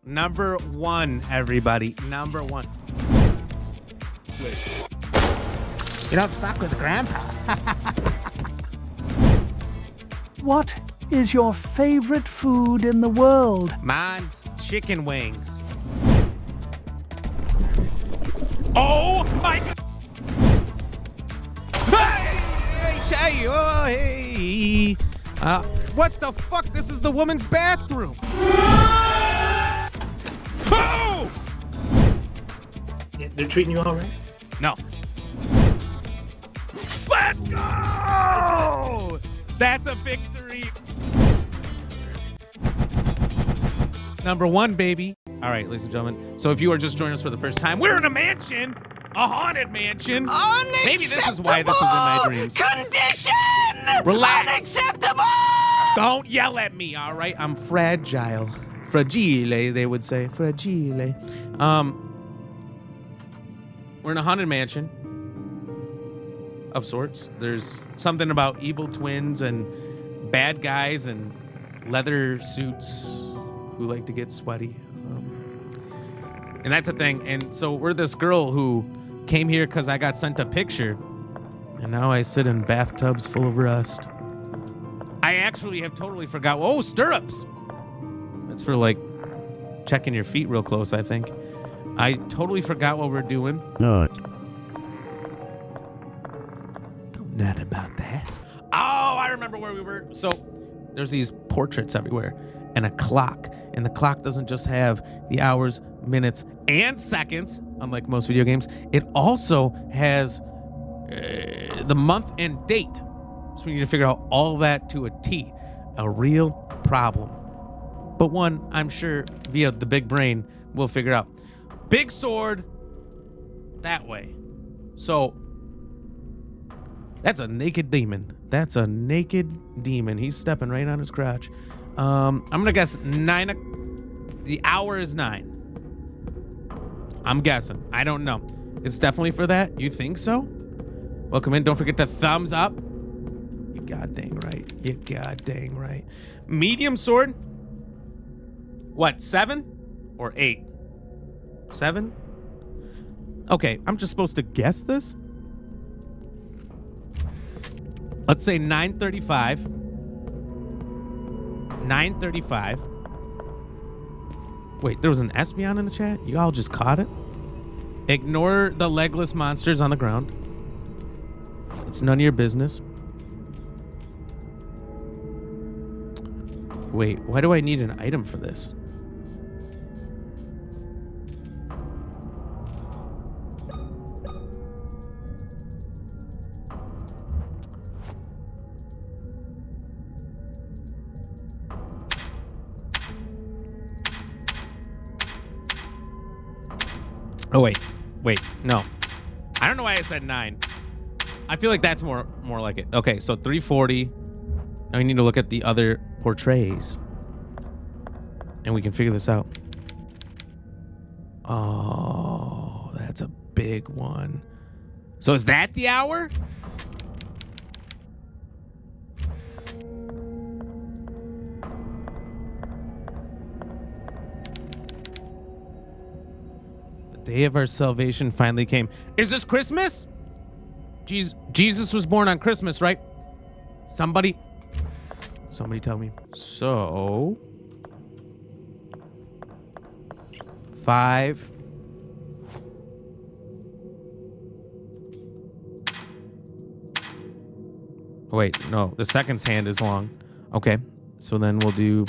Number one, everybody. Number one. Wait. You don't fuck with Grandpa. What is your favorite food in the world? Mine's chicken wings. Oh my God! Hey! Oh, hey! What the fuck? This is the woman's bathroom. Oh! They're treating you all right? No. Let's go! That's a victory. Number one, baby. All right, ladies and gentlemen. So if you are just joining us for the first time, we're in a mansion. A haunted mansion. Maybe this is why this was in my dreams. Condition! Relax. Unacceptable! Don't yell at me, all right? I'm fragile. Fragile, they would say. Fragile. We're in a haunted mansion of sorts. There's something about evil twins and bad guys and leather suits who like to get sweaty. And that's a thing. And so we're this girl who came here because I got sent a picture. And now I sit in bathtubs full of rust. I actually have totally forgot. Oh, stirrups. That's for like checking your feet real close, I think. I totally forgot what we're doing. No. Not about that. Oh, I remember where we were. So there's these portraits everywhere and a clock. And the clock doesn't just have the hours, minutes, and seconds, unlike most video games. It also has the month and date. So we need to figure out all that to a T. A real problem. But one, I'm sure, via the big brain, we'll figure out. Big sword that way. So that's a naked demon. That's a naked demon. He's stepping right on his crotch. I'm gonna guess 9. The hour is 9. I'm guessing. I don't know. It's definitely for that. You think so? Welcome in. Don't forget to thumbs up. You goddamn right. You goddamn right. Medium sword. What? 7 or 8? 7? Okay, I'm just supposed to guess this? Let's say 9:35. 9:35. Wait, there was an Espeon in the chat? You all just caught it? Ignore the legless monsters on the ground. It's none of your business. Wait, why do I need an item for this? Oh, wait, no. I don't know why I said 9. I feel like that's more like it. Okay, so 340. Now we need to look at the other portraits. And we can figure this out. Oh, that's a big one. So is that the hour? Day of our salvation finally came. Is this Christmas? Jesus was born on Christmas, right? Somebody tell me. So 5. Oh, wait, no, the second's hand is long. Okay, so then we'll do.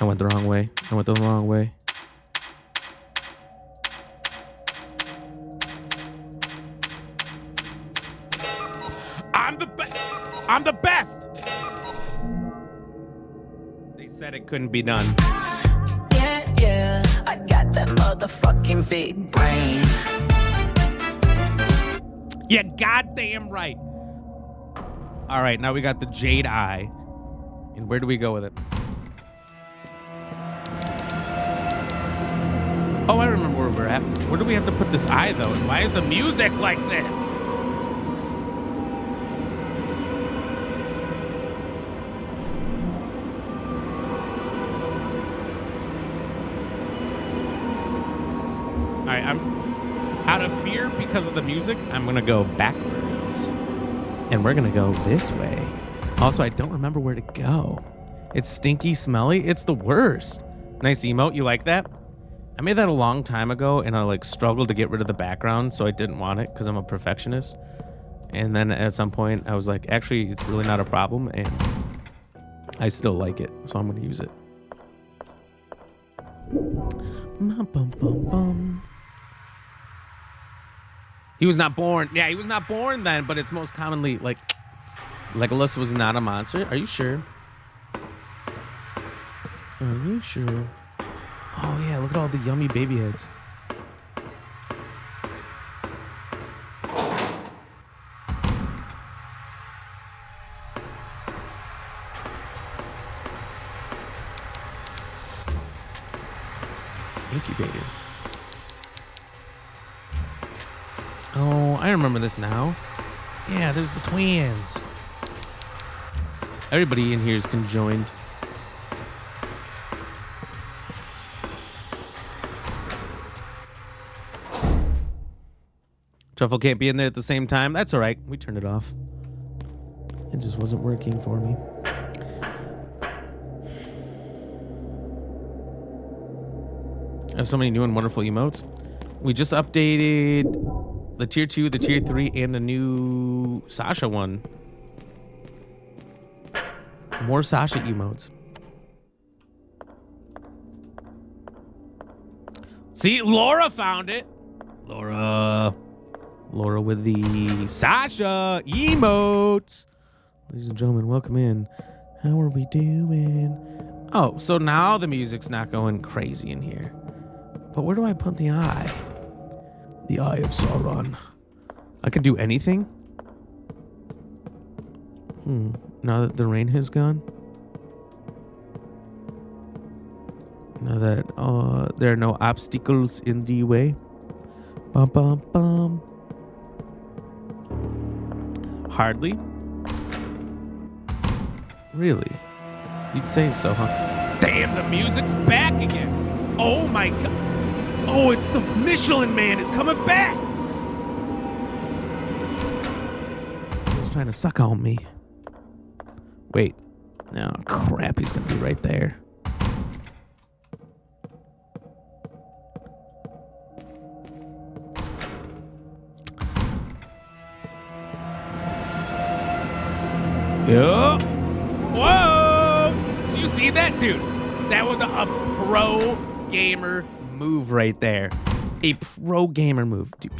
I went the wrong way. I'm the best. They said it couldn't be done. Yeah, I got that motherfucking big brain. Yeah, goddamn right. All right, now we got the Jade Eye. And where do we go with it? Oh, I remember where we're at. Where do we have to put this eye, though? And why is the music like this? right, I'm out of fear because of the music. I'm gonna go backwards, and we're gonna go this way. Also, I don't remember where to go. It's stinky, smelly. It's the worst. Nice emote. You like that? I made that a long time ago, and I like struggled to get rid of the background, so I didn't want it because I'm a perfectionist. And then at some point, I was like, actually, it's really not a problem, and I still like it, so I'm going to use it. He was not born. Yeah, he was not born then, but it's most commonly like Legolas was not a monster. Are you sure? Are you sure? Oh, yeah, look at all the yummy baby heads. Incubator. Oh, I remember this now. Yeah, there's the twins. Everybody in here is conjoined. Truffle can't be in there at the same time. That's all right. We turned it off. It just wasn't working for me. I have so many new and wonderful emotes. We just updated the tier 2, the tier 3, and the new Sasha one. More Sasha emotes. See, Laura found it. Laura with the Sasha emotes. Ladies and gentlemen, welcome in. How are we doing? Oh, so now the music's not going crazy in here. But where do I put the eye? The Eye of Sauron. I can do anything? Now that the rain has gone? Now that there are no obstacles in the way? Bum, bum, bum. Hardly? Really? You'd say so, huh? Damn, the music's back again! Oh my god! Oh, it's the Michelin Man is coming back! He's trying to suck on me. Wait. Oh, crap, he's gonna be right there. Yup. Whoa! Did you see that, dude? That was a pro gamer move right there. A pro gamer move. Dude,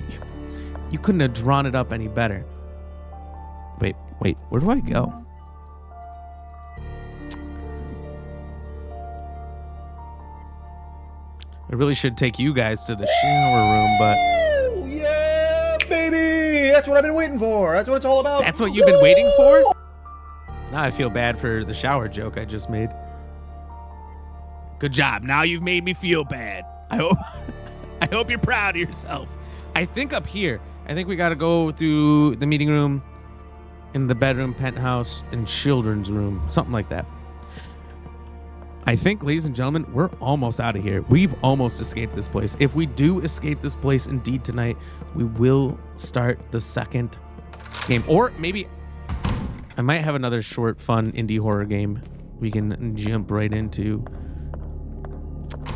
you couldn't have drawn it up any better. Wait. Where do I go? I really should take you guys to the shower room, but... Oh, yeah, baby! That's what I've been waiting for. That's what it's all about. That's what you've been waiting for? Now I feel bad for the shower joke I just made. Good job. Now you've made me feel bad. I hope you're proud of yourself. I think up here, I think we got to go through the meeting room, in the bedroom, penthouse, and children's room. Something like that. I think, ladies and gentlemen, we're almost out of here. We've almost escaped this place. If we do escape this place indeed tonight, we will start the second game. Or maybe I might have another short, fun indie horror game we can jump right into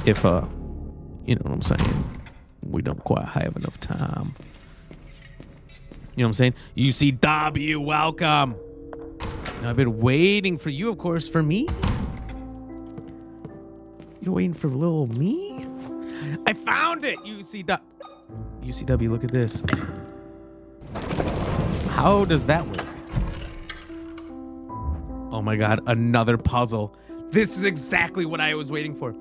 if, you know what I'm saying, we don't quite have enough time. You know what I'm saying? UCW, welcome. Now, I've been waiting for you, of course, for me. You're waiting for little me? I found it! UCW, look at this. How does that work? Oh my god, another puzzle. This is exactly what I was waiting for.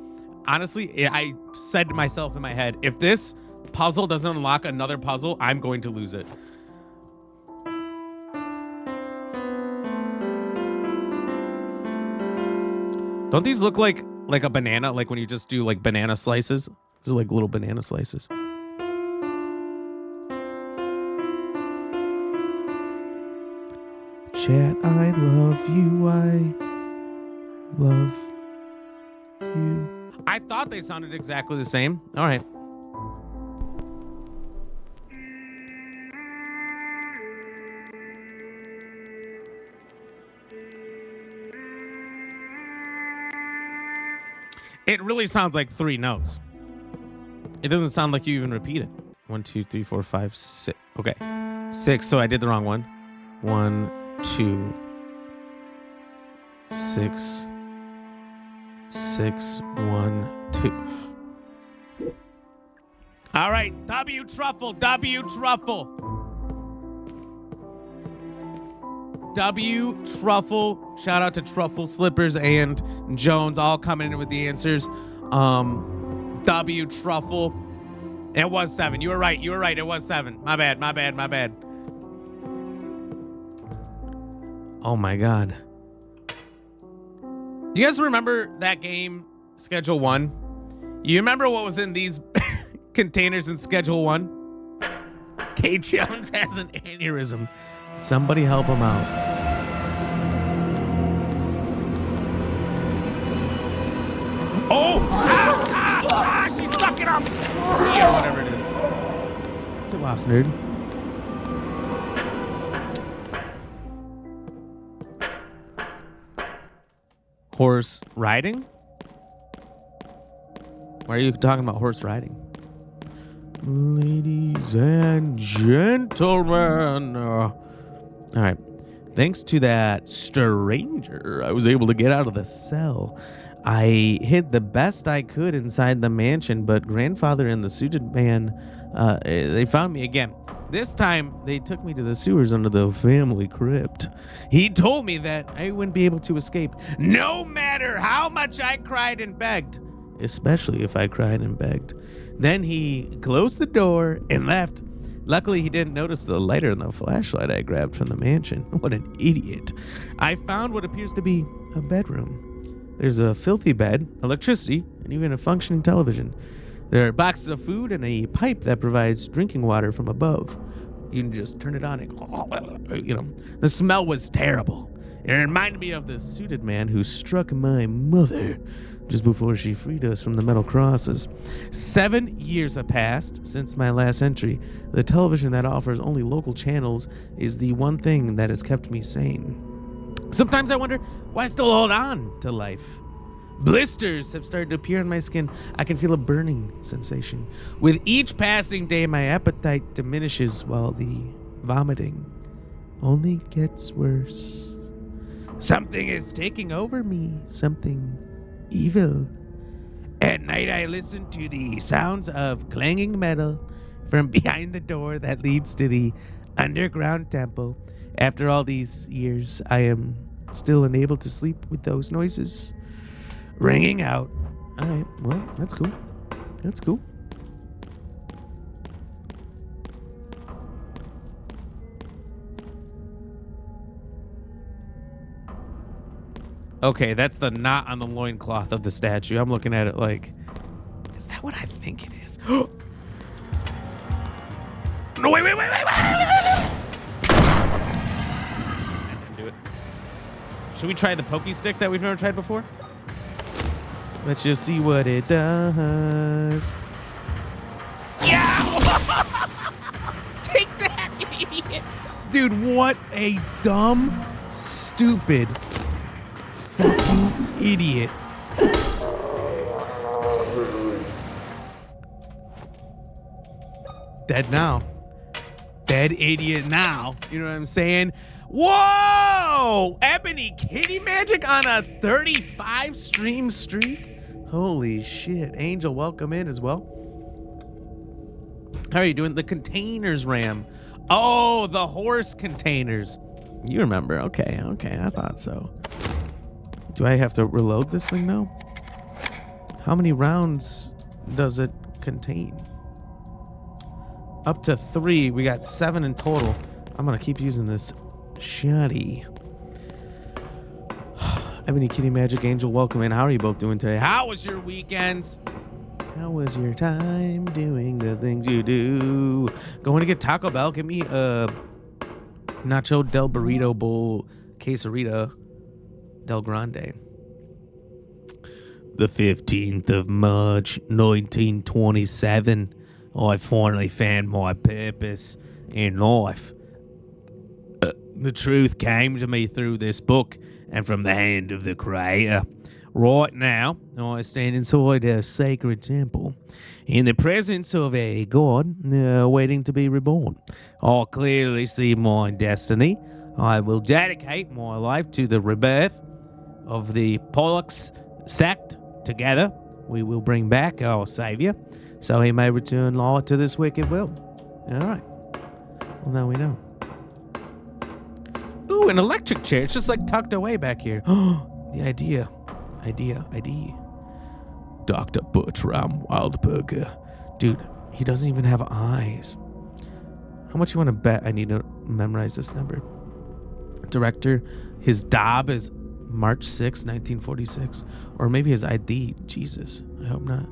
Honestly, I said to myself in my head, if this puzzle doesn't unlock another puzzle, I'm going to lose it. Don't these look like a banana? Like when you just do like banana slices? These are like little banana slices. Chat, I love you. I love you. I thought they sounded exactly the same. All right. It really sounds like 3 notes. It doesn't sound like you even repeat it. 1, 2, 3, 4, 5, 6. Okay. 6, so I did the wrong one. 1, 2, 6, 6, 1, 2. All right, W Truffle, W Truffle. W Truffle. Shout out to Truffle Slippers and Jones all coming in with the answers. W Truffle. It was 7. You were right. You were right. It was 7. My bad. My bad. My bad. Oh my God. You guys remember that game, Schedule 1? You remember what was in these containers in Schedule 1? K. Jones has an aneurysm. Somebody help him out. Oh! She's sucking up! Yeah, whatever it is. Get lost, nerd. Horse riding? Why are you talking about horse riding? Ladies and gentlemen. All right. Thanks to that stranger, I was able to get out of the cell. I hid the best I could inside the mansion, but grandfather and the suited man, they found me again. This time, they took me to the sewers under the family crypt. He told me that I wouldn't be able to escape, no matter how much I cried and begged, especially if I cried and begged. Then he closed the door and left. Luckily, he didn't notice the lighter and the flashlight I grabbed from the mansion. What an idiot. I found what appears to be a bedroom. There's a filthy bed, electricity, and even a functioning television. There are boxes of food and a pipe that provides drinking water from above. You can just turn it on and, you know, the smell was terrible. It reminded me of the suited man who struck my mother just before she freed us from the metal crosses. 7 years have passed since my last entry. The television that offers only local channels is the one thing that has kept me sane. Sometimes I wonder why I still hold on to life. Blisters have started to appear on my skin. I can feel a burning sensation. With each passing day, my appetite diminishes while the vomiting only gets worse. Something is taking over me. Something evil. At night, I listen to the sounds of clanging metal from behind the door that leads to the underground temple. After all these years, I am still unable to sleep with those noises ringing out. All right, well, that's cool. That's cool. Okay, that's the knot on the loincloth of the statue. I'm looking at it like, is that what I think it is? No, wait. I didn't do it. Should we try the pokey stick that we've never tried before? Let's just see what it does. Yeah! Take that, you idiot! Dude, what a dumb, stupid, fucking idiot. Dead now. Dead idiot now. You know what I'm saying? Whoa! Ebony Kitty Magic on a 35 stream streak? Holy shit. Angel, welcome in as well. How are you doing? The containers, Ram. Oh, the horse containers. You remember. Okay. I thought so. Do I have to reload this thing now? How many rounds does it contain? Up to 3. We got 7 in total. I'm going to keep using this shoddy. Ebony Kitty Magic Angel, welcome in. How are you both doing today? How was your weekends? How was your time doing the things you do? Going to get Taco Bell. Give me a Nacho Del Burrito Bowl Quesarita Del Grande. The 15th of March, 1927. I finally found my purpose in life. The truth came to me through this book and from the hand of the Creator. Right now, I stand inside a sacred temple in the presence of a god waiting to be reborn. I clearly see my destiny. I will dedicate my life to the rebirth of the Pollux sect. Together, we will bring back our savior so he may return light to this wicked world. All right. Well, now we know. Ooh, an electric chair. It's just like tucked away back here. The idea. Dr. Bertram Wildberger. Dude, he doesn't even have eyes. How much you want to bet I need to memorize this number? Director, his DOB is March 6, 1946. Or maybe his ID. Jesus, I hope not.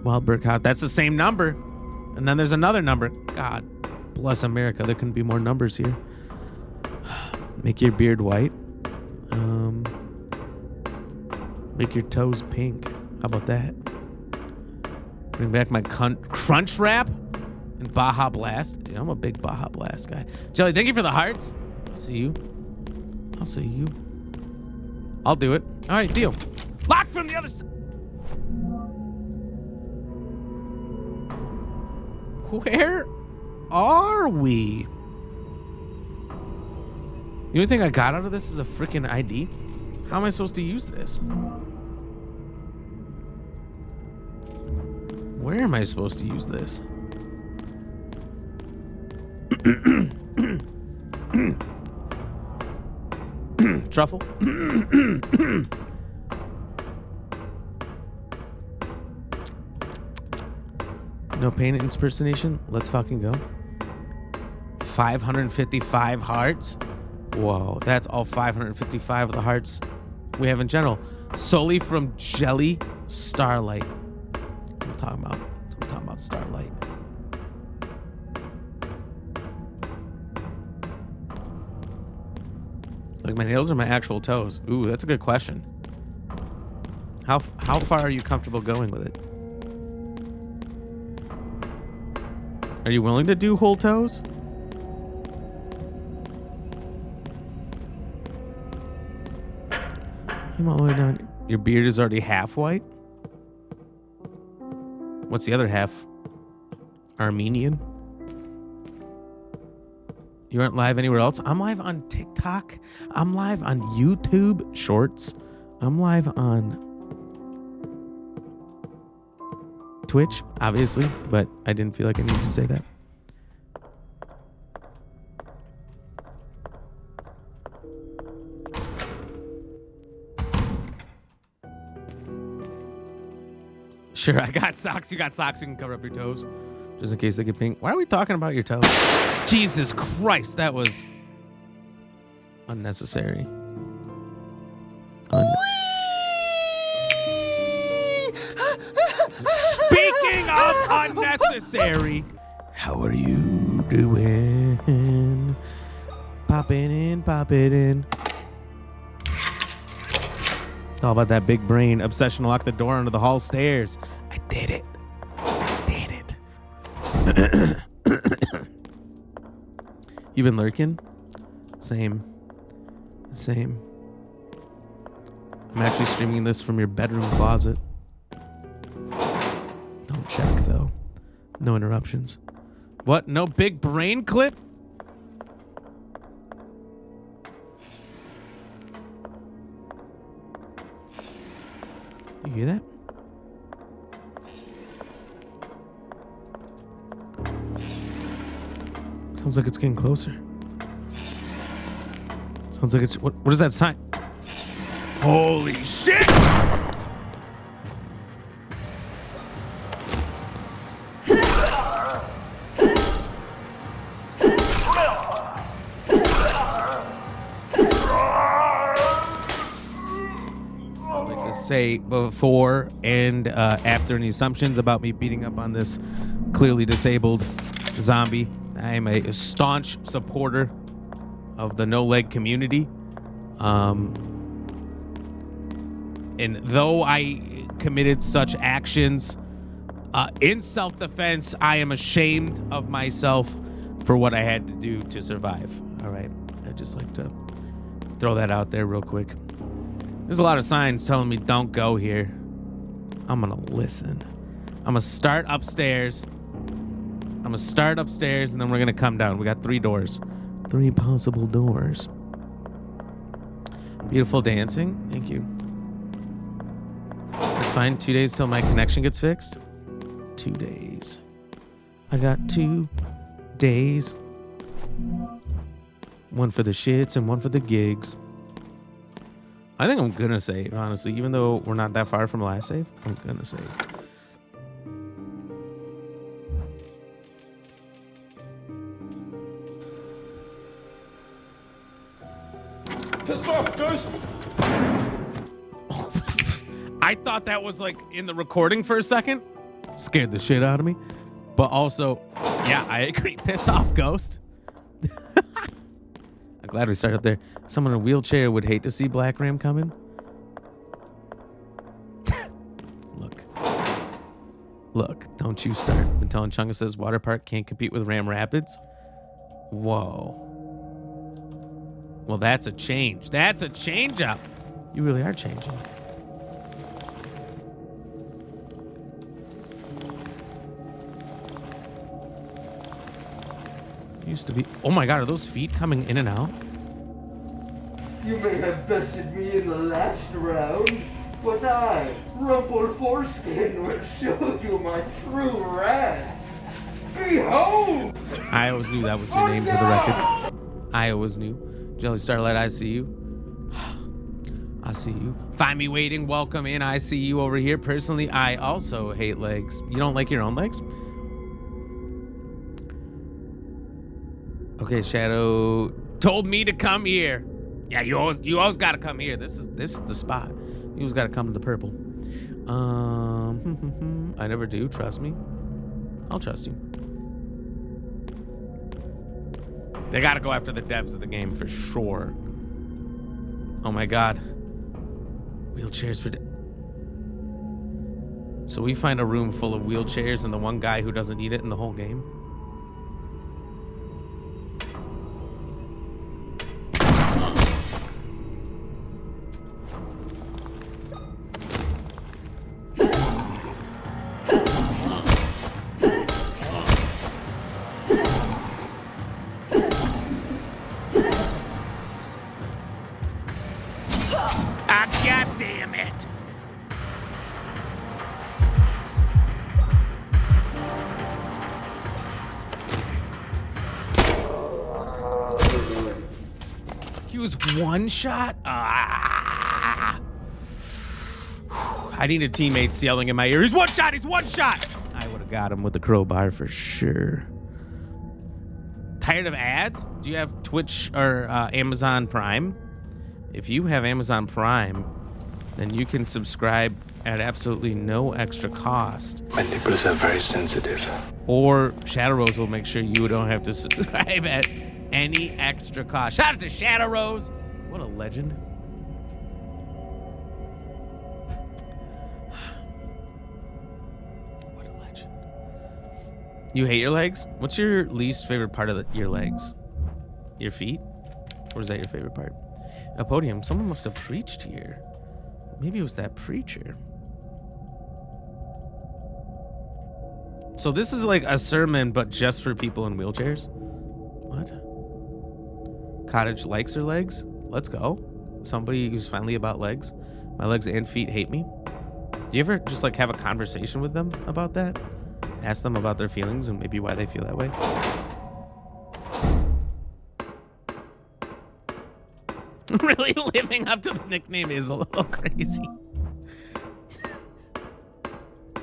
Wildberg House. That's the same number. And then there's another number. God bless America. There couldn't be more numbers here. Make your beard white. Make your toes pink. How about that? Bring back my crunch wrap and Baja Blast. Dude, I'm a big Baja Blast guy. Jelly, thank you for the hearts. I'll see you. I'll do it. All right, deal. Lock from the other side. Where are we? The only thing I got out of this is a freaking ID. How am I supposed to use this? Where am I supposed to use this? Truffle? No pain impersonation? Let's fucking go. 555 hearts? Whoa, that's all 555 of the hearts we have in general. Solely from Jelly Starlight. I'm talking about Starlight. Like my nails or my actual toes? Ooh, that's a good question. How far are you comfortable going with it? Are you willing to do whole toes? Come all the way down. Your beard is already half white? What's the other half? Armenian? You aren't live anywhere else? I'm live on TikTok. I'm live on YouTube Shorts. I'm live on Twitch, obviously, but I didn't feel like I needed to say that. Sure, I got socks. You got socks. You can cover up your toes. Just in case they get pink. Why are we talking about your toes? Jesus Christ, that was unnecessary. Speaking of unnecessary, how are you doing? Pop it in. All about that big brain obsession to lock the door under the hall stairs. I did it. You been lurking? Same. I'm actually streaming this from your bedroom closet. Don't check though. No interruptions. What? No big brain clip? You hear that? Sounds like it's getting closer. Sounds like it's... What is that sign? Holy shit! Say before and after any assumptions about me beating up on this clearly disabled zombie. I am a staunch supporter of the no-leg community. And though I committed such actions in self-defense, I am ashamed of myself for what I had to do to survive. All right. I'd just like to throw that out there real quick. There's a lot of signs telling me don't go here. I'm gonna listen. I'm gonna start upstairs. And then we're gonna come down. We got 3 doors. 3 possible doors. Beautiful dancing. Thank you. It's fine. 2 days till my connection gets fixed. 2 days. I got 2 days. 1 for the shits and 1 for the gigs. I think I'm gonna save, honestly. Even though we're not that far from last save, I'm gonna save. Pissed off, Ghost! I thought that was like in the recording for a second. Scared the shit out of me. But also, yeah, I agree. Piss off, Ghost. I'm glad we started up there. Someone in a wheelchair would hate to see Black Ram coming. Look, don't you start. Been telling Chunga says water park can't compete with Ram Rapids. Whoa. Well, that's a change. That's a change up. You really are changing. Used to be. Oh my God, are those feet coming in and out? You may have bested me in the last round, but I, Rumpled Foreskin, will show you my true wrath. Behold! I always knew that was your name, for the record. I always knew. Jelly Starlight, I see you. I see you. Find me waiting. Welcome in. I see you over here. Personally, I also hate legs. You don't like your own legs? Okay, Shadow told me to come here. Yeah, you always got to come here. This is the spot. You always got to come to the purple. I never do. Trust me. I'll trust you. They got to go after the devs of the game for sure. Oh my God. Wheelchairs for. So we find a room full of wheelchairs and the one guy who doesn't need it in the whole game. One shot? I needed teammates yelling in my ear. He's one shot! He's one shot! I would have got him with the crowbar for sure. Tired of ads? Do you have Twitch or Amazon Prime? If you have Amazon Prime, then you can subscribe at absolutely no extra cost. My nipples are very sensitive. Or Shadow Rose will make sure you don't have to subscribe at any extra cost. Shout out to Shadow Rose. What a legend. What a legend. You hate your legs? What's your least favorite part of your legs? Your feet? Or is that your favorite part? A podium. Someone must have preached here. Maybe it was that preacher. So this is like a sermon, but just for people in wheelchairs? What? Cottage likes her legs? Let's go. Somebody who's finally about legs. My legs and feet hate me. Do you ever just like have a conversation with them about that? Ask them about their feelings and maybe why they feel that way? Really living up to the nickname is a little crazy.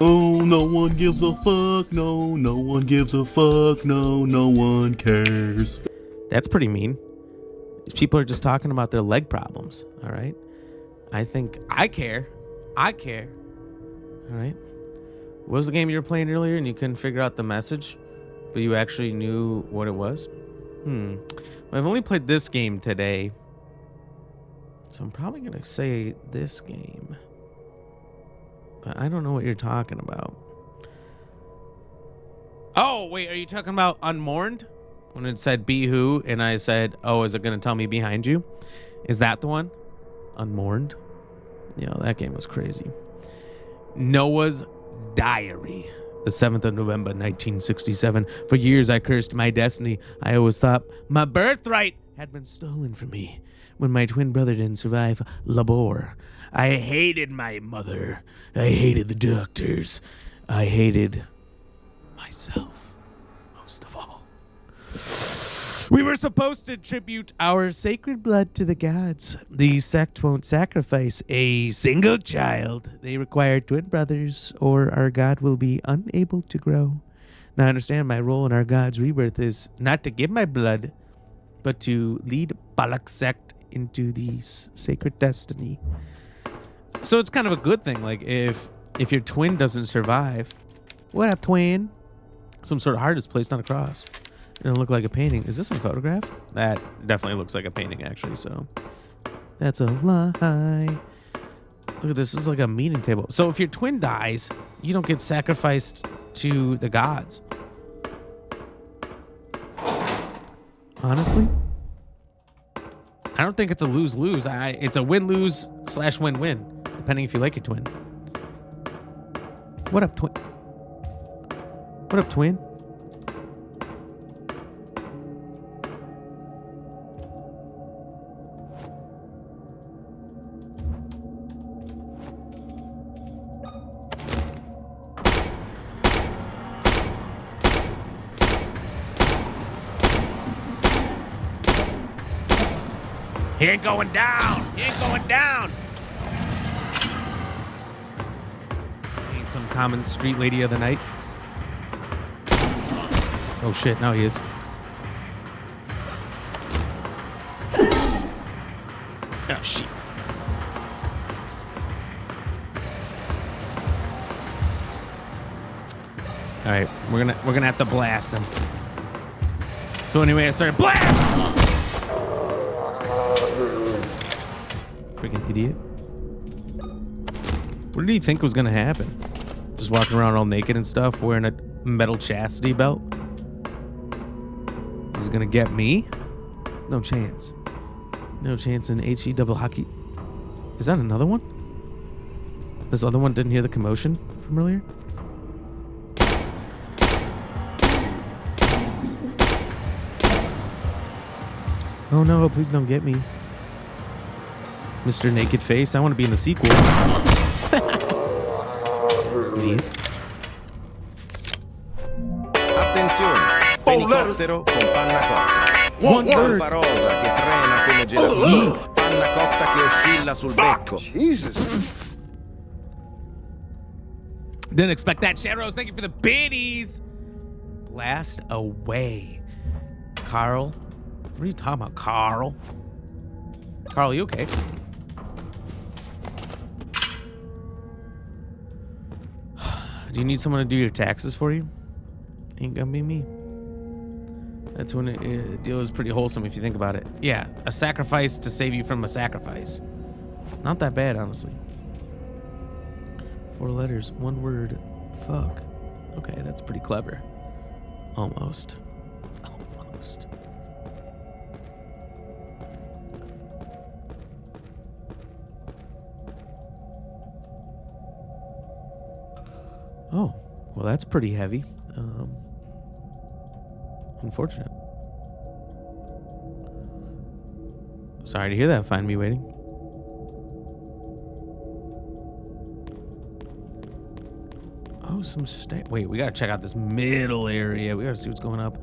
Oh, no one gives a fuck. No, no one gives a fuck. No, no one cares. That's pretty mean. These people are just talking about their leg problems, all right? I think I care. I care. All right? What was the game you were playing earlier and you couldn't figure out the message, but you actually knew what it was? Well, I've only played this game today, so I'm probably going to say this game. But I don't know what you're talking about. Oh, wait, are you talking about Unmourned? When it said be who, and I said, oh, is it going to tell me behind you? Is that the one? Unmourned? That game was crazy. Noah's Diary. The 7th of November, 1967. For years I cursed my destiny. I always thought my birthright had been stolen from me when my twin brother didn't survive labor. I hated my mother. I hated the doctors. I hated myself most of all. We were supposed to tribute our sacred blood to the gods. The sect won't sacrifice a single child. They require twin brothers, or our god will be unable to grow. Now, I understand my role in our god's rebirth is not to give my blood, but to lead Balak sect into the sacred destiny. So it's kind of a good thing. Like, if your twin doesn't survive, what up, twin? Some sort of heart is placed on a cross. It'll look like a painting. Is this a photograph? That definitely looks like a painting, actually, so that's a lie. Look at this. This is like a meeting table. So if your twin dies, you don't get sacrificed to the gods. Honestly, I don't think it's a lose-lose. It's a win-lose / win-win, depending if you like your twin. What up, twin? What up, twin? He ain't going down. He ain't going down. He ain't some common street lady of the night. Oh shit, now he is. Oh shit. All right, we're gonna have to blast him. So anyway, I started blast. Freaking idiot. What did he think was gonna happen? Just walking around all naked and stuff, wearing a metal chastity belt? He's gonna get me? No chance. No chance in HE double hockey. Is that another one? This other one didn't hear the commotion from earlier? Oh no, please don't get me. Mr. Naked Face, I want to be in the sequel. Attenzione, fenicottero con panna cotta. One word. Polpa rosa che trema come gelatina. Panna cotta che oscilla sul becco. Jesus. Didn't expect that. Shadows, thank you for the biddies. Blast away. Carl? What are you talking about, Carl? Carl, you okay? Do you need someone to do your taxes for you? Ain't gonna be me. That's when the deal is pretty wholesome if you think about it. Yeah, a sacrifice to save you from a sacrifice. Not that bad, honestly. 4 letters, 1 word. Fuck. Okay, that's pretty clever. Almost. Almost. Oh, well, that's pretty heavy. Unfortunate. Sorry to hear that. Find me waiting. Oh, some wait, we gotta check out this middle area. We gotta see what's going up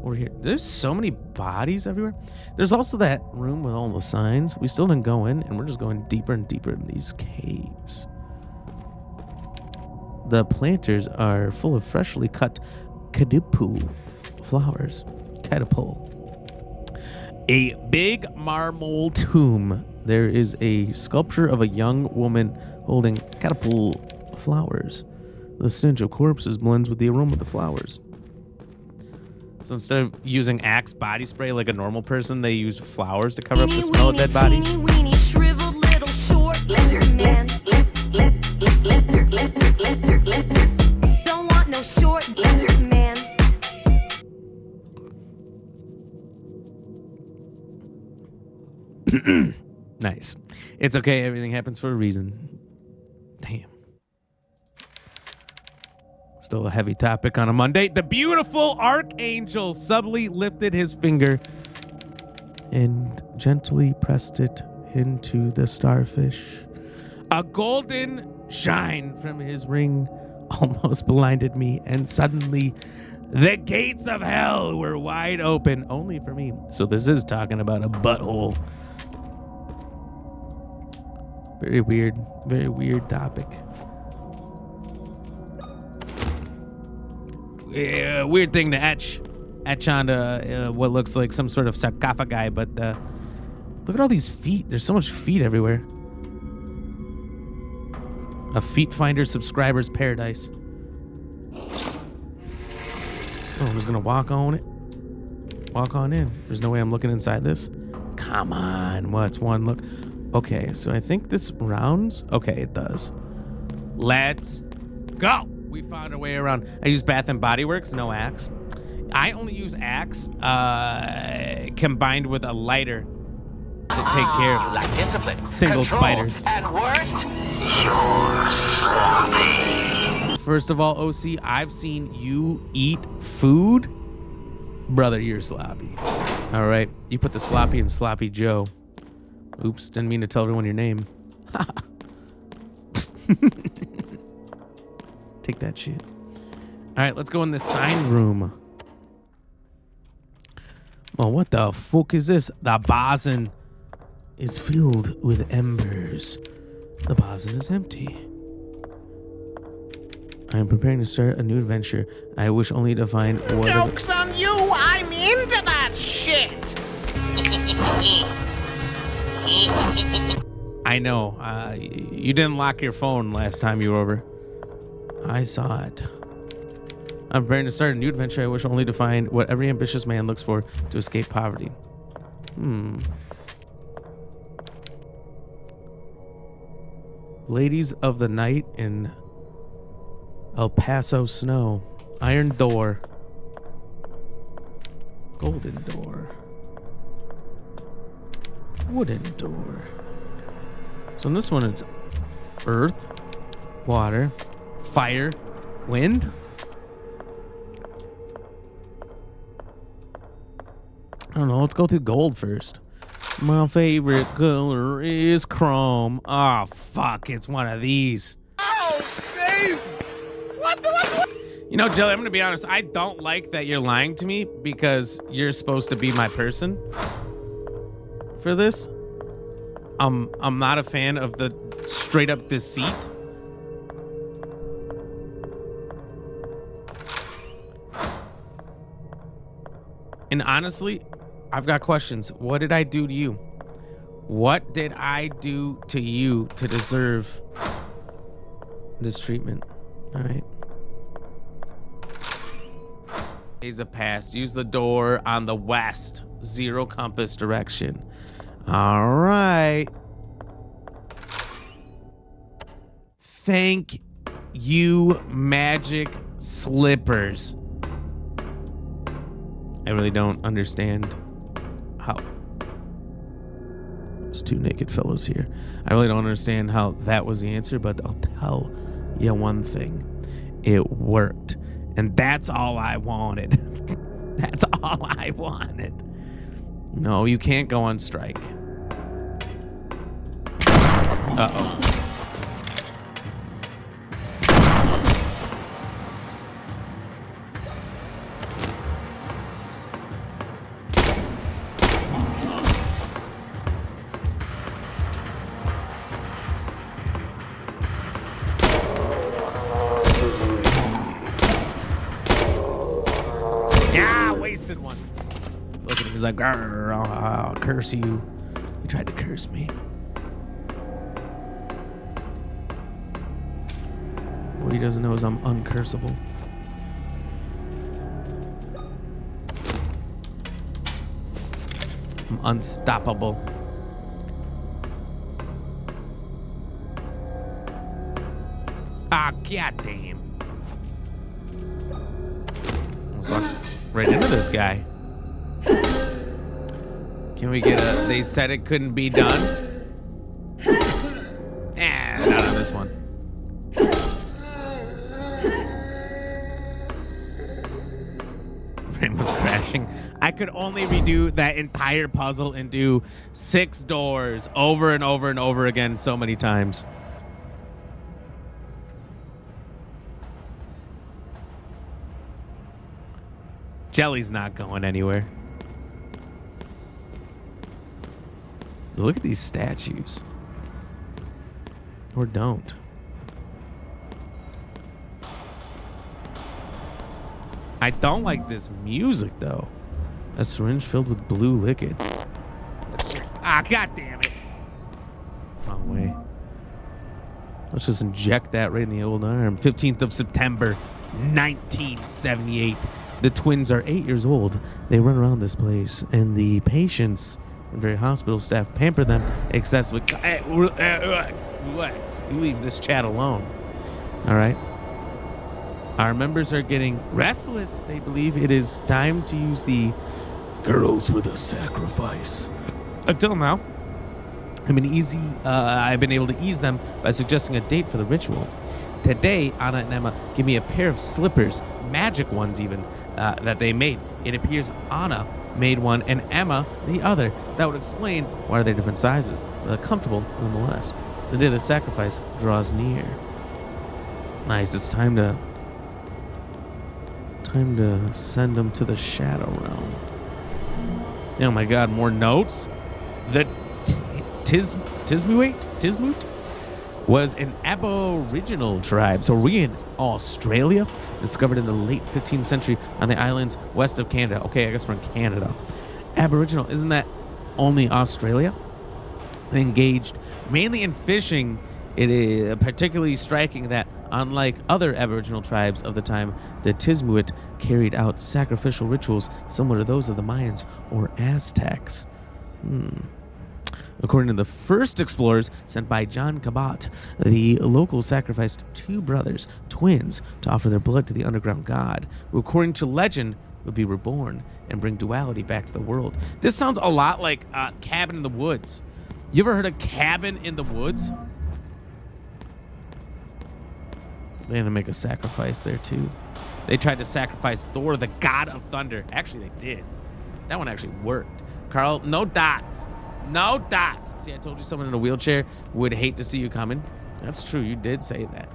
over here. There's so many bodies everywhere. There's also that room with all the signs. We still didn't go in, and we're just going deeper and deeper in these caves. The planters are full of freshly cut kadipu flowers. Catapult. A big marble tomb. There is a sculpture of a young woman holding catapult flowers. The stench of corpses blends with the aroma of the flowers. So instead of using Axe body spray like a normal person, they used flowers to cover up the smell of dead bodies. Teeny weeny shriveled little short lizard man. Don't want no short lizard man. Nice. It's okay. Everything happens for a reason. Damn. Still a heavy topic on a Monday. The beautiful archangel subtly lifted his finger and gently pressed it into the starfish. A golden shine from his ring almost blinded me, and suddenly the gates of hell were wide open, only for me. So this is talking about a butthole. Very weird topic. Yeah, weird thing to etch onto what looks like some sort of sarcophagi, but look at all these feet. There's so much feet everywhere. A feet finder subscriber's paradise. Oh, I'm just gonna walk on it. Walk on in. There's no way I'm looking inside this. Come on, what's one look? Okay, so I think this rounds. Okay, it does. Let's go. We found our way around. I use Bath and Body Works, no Axe. I only use Axe combined with a lighter to take care of like discipline, single control, spiders. And worst, you're sloppy. First of all, OC, I've seen you eat food. Brother, you're sloppy. All right, you put the sloppy in Sloppy Joe. Oops, didn't mean to tell everyone your name. Take that shit. All right, let's go in the sign room. Well, what the fuck is this? The basin is filled with embers. The basin is empty. I am preparing to start a new adventure. I wish only to find what... Joke's on you! I'm into that shit! I know. You didn't lock your phone last time you were over. I saw it. I'm preparing to start a new adventure. I wish only to find what every ambitious man looks for to escape poverty. Ladies of the Night in El Paso Snow. Iron door. Golden door. Wooden door. So in this one it's earth, water, fire, wind. I don't know. Let's go through gold first. My favorite color is chrome. Oh, fuck. It's one of these. Oh, Dave! What? You know, Jelly, I'm going to be honest. I don't like that you're lying to me because you're supposed to be my person for this. I'm not a fan of the straight up deceit. And honestly, I've got questions. What did I do to you? What did I do to you to deserve this treatment? All right. Days have passed. Use the door on the west. 0 compass direction. All right. Thank you, magic slippers. I really don't understand how... There's 2 naked fellows here. I really don't understand how that was the answer, but I'll tell you one thing. It worked. And that's all I wanted. That's all I wanted. No, you can't go on strike. Uh-oh. Wasted one. Look at him. He's like, I'll curse you. He tried to curse me. What he doesn't know is I'm uncursable. I'm unstoppable. Ah, goddamn. Right into this guy. Can we get a... They said it couldn't be done. brain was crashing. I could only redo that entire puzzle and do 6 doors over and over and over again so many times. Jelly's not going anywhere. Look at these statues. Or don't. I don't like this music, though. A syringe filled with blue liquid. Ah, god damn it. Wrong way. Let's just inject that right in the old arm. 15th of September, 1978. The twins are 8 years old. They run around this place, and the patients and very hospital staff pamper them excessively. Relax. You leave this chat alone. All right? Our members are getting restless. They believe it is time to use the girls for the sacrifice. Until now, I've been able to ease them by suggesting a date for the ritual. Today, Anna and Emma give me a pair of slippers, magic ones even, that they made. It appears Anna made one and Emma the other. That would explain why they're different sizes, but comfortable nonetheless. The day of the sacrifice draws near. Nice, it's time to send them to the shadow realm. Oh my god, more notes. The Tismoot was an Aboriginal tribe, so we in Australia, discovered in the late 15th century on the islands west of Canada. Okay, I guess we're in Canada. Aboriginal, isn't that only Australia? They engaged mainly in fishing. It is particularly striking that, unlike other Aboriginal tribes of the time, the Tismoot carried out sacrificial rituals similar to those of the Mayans or Aztecs. According to the first explorers sent by John Cabot, the locals sacrificed 2 brothers, twins, to offer their blood to the underground god, who, according to legend, would be reborn and bring duality back to the world. This sounds a lot like Cabin in the Woods. You ever heard of Cabin in the Woods? They had to make a sacrifice there, too. They tried to sacrifice Thor, the god of thunder. Actually, they did. That one actually worked. Carl, no dots. No dots. See, I told you someone in a wheelchair would hate to see you coming. That's true. You did say that.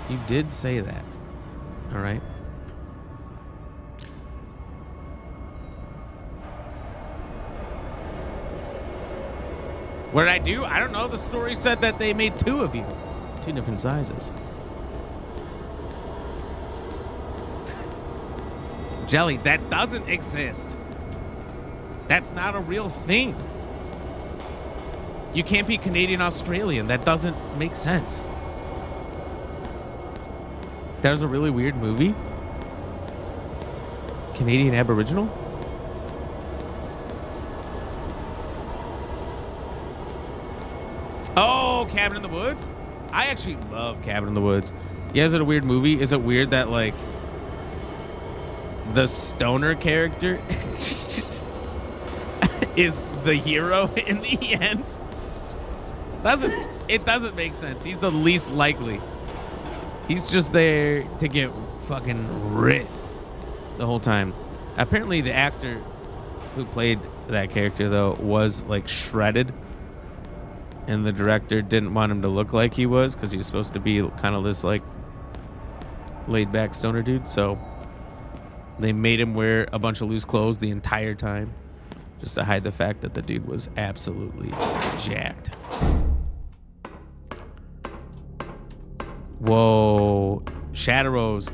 You did say that. All right. What did I do? I don't know. The story said that they made 2 of you. 2 different sizes. Jelly, that doesn't exist. That's not a real thing. You can't be Canadian Australian. That doesn't make sense. That was a really weird movie. Canadian Aboriginal? Oh, Cabin in the Woods? I actually love Cabin in the Woods. Yeah, is it a weird movie? Is it weird that, like, the stoner character is the hero in the end? It doesn't make sense. He's the least likely. He's just there to get fucking ripped the whole time. Apparently the actor who played that character, though, was like shredded, and the director didn't want him to look like he was because he was supposed to be kind of this like laid back stoner dude. So they made him wear a bunch of loose clothes the entire time just to hide the fact that the dude was absolutely jacked. Whoa, Shadow Rose,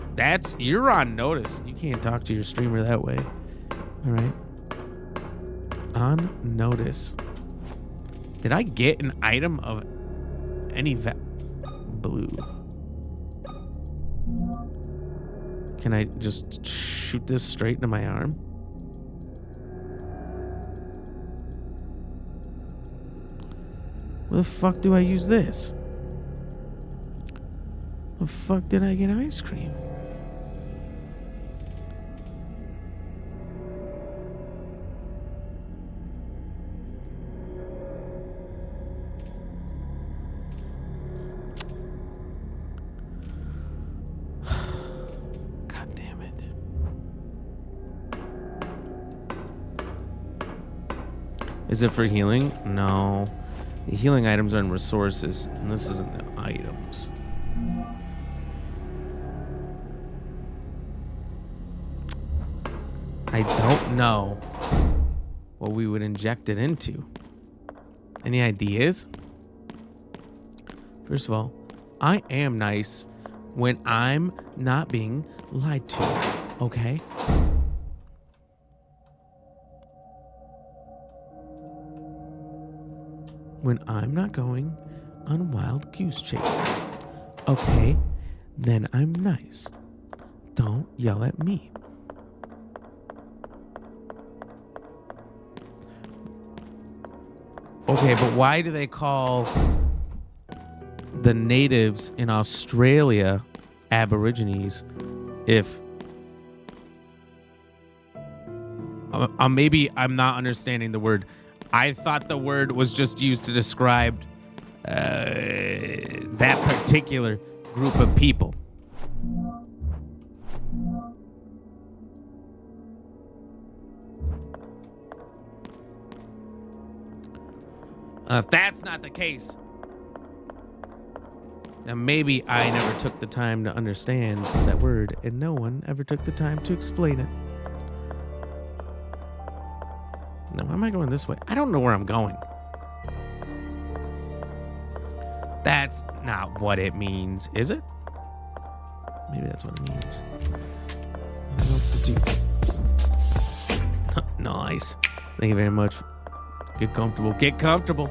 you're on notice. You can't talk to your streamer that way. All right. On notice. Did I get an item of any blue? Can I just shoot this straight into my arm? Where the fuck do I use this? The fuck did I get ice cream? Is it for healing? No. The healing items are in resources, and this isn't the items. I don't know what we would inject it into. Any ideas? First of all, I am nice when I'm not being lied to, okay? When I'm not going on wild goose chases, okay? Then I'm nice. Don't yell at me. Okay, but why do they call the natives in Australia Aborigines if maybe I'm not understanding the word. I thought the word was just used to describe that particular group of people. If that's not the case, then maybe I never took the time to understand that word, and no one ever took the time to explain it. Now, why am I going this way? I don't know where I'm going. That's not what it means, is it? Maybe that's what it means. Nothing else to do. Nice. Thank you very much. Get comfortable. Get comfortable.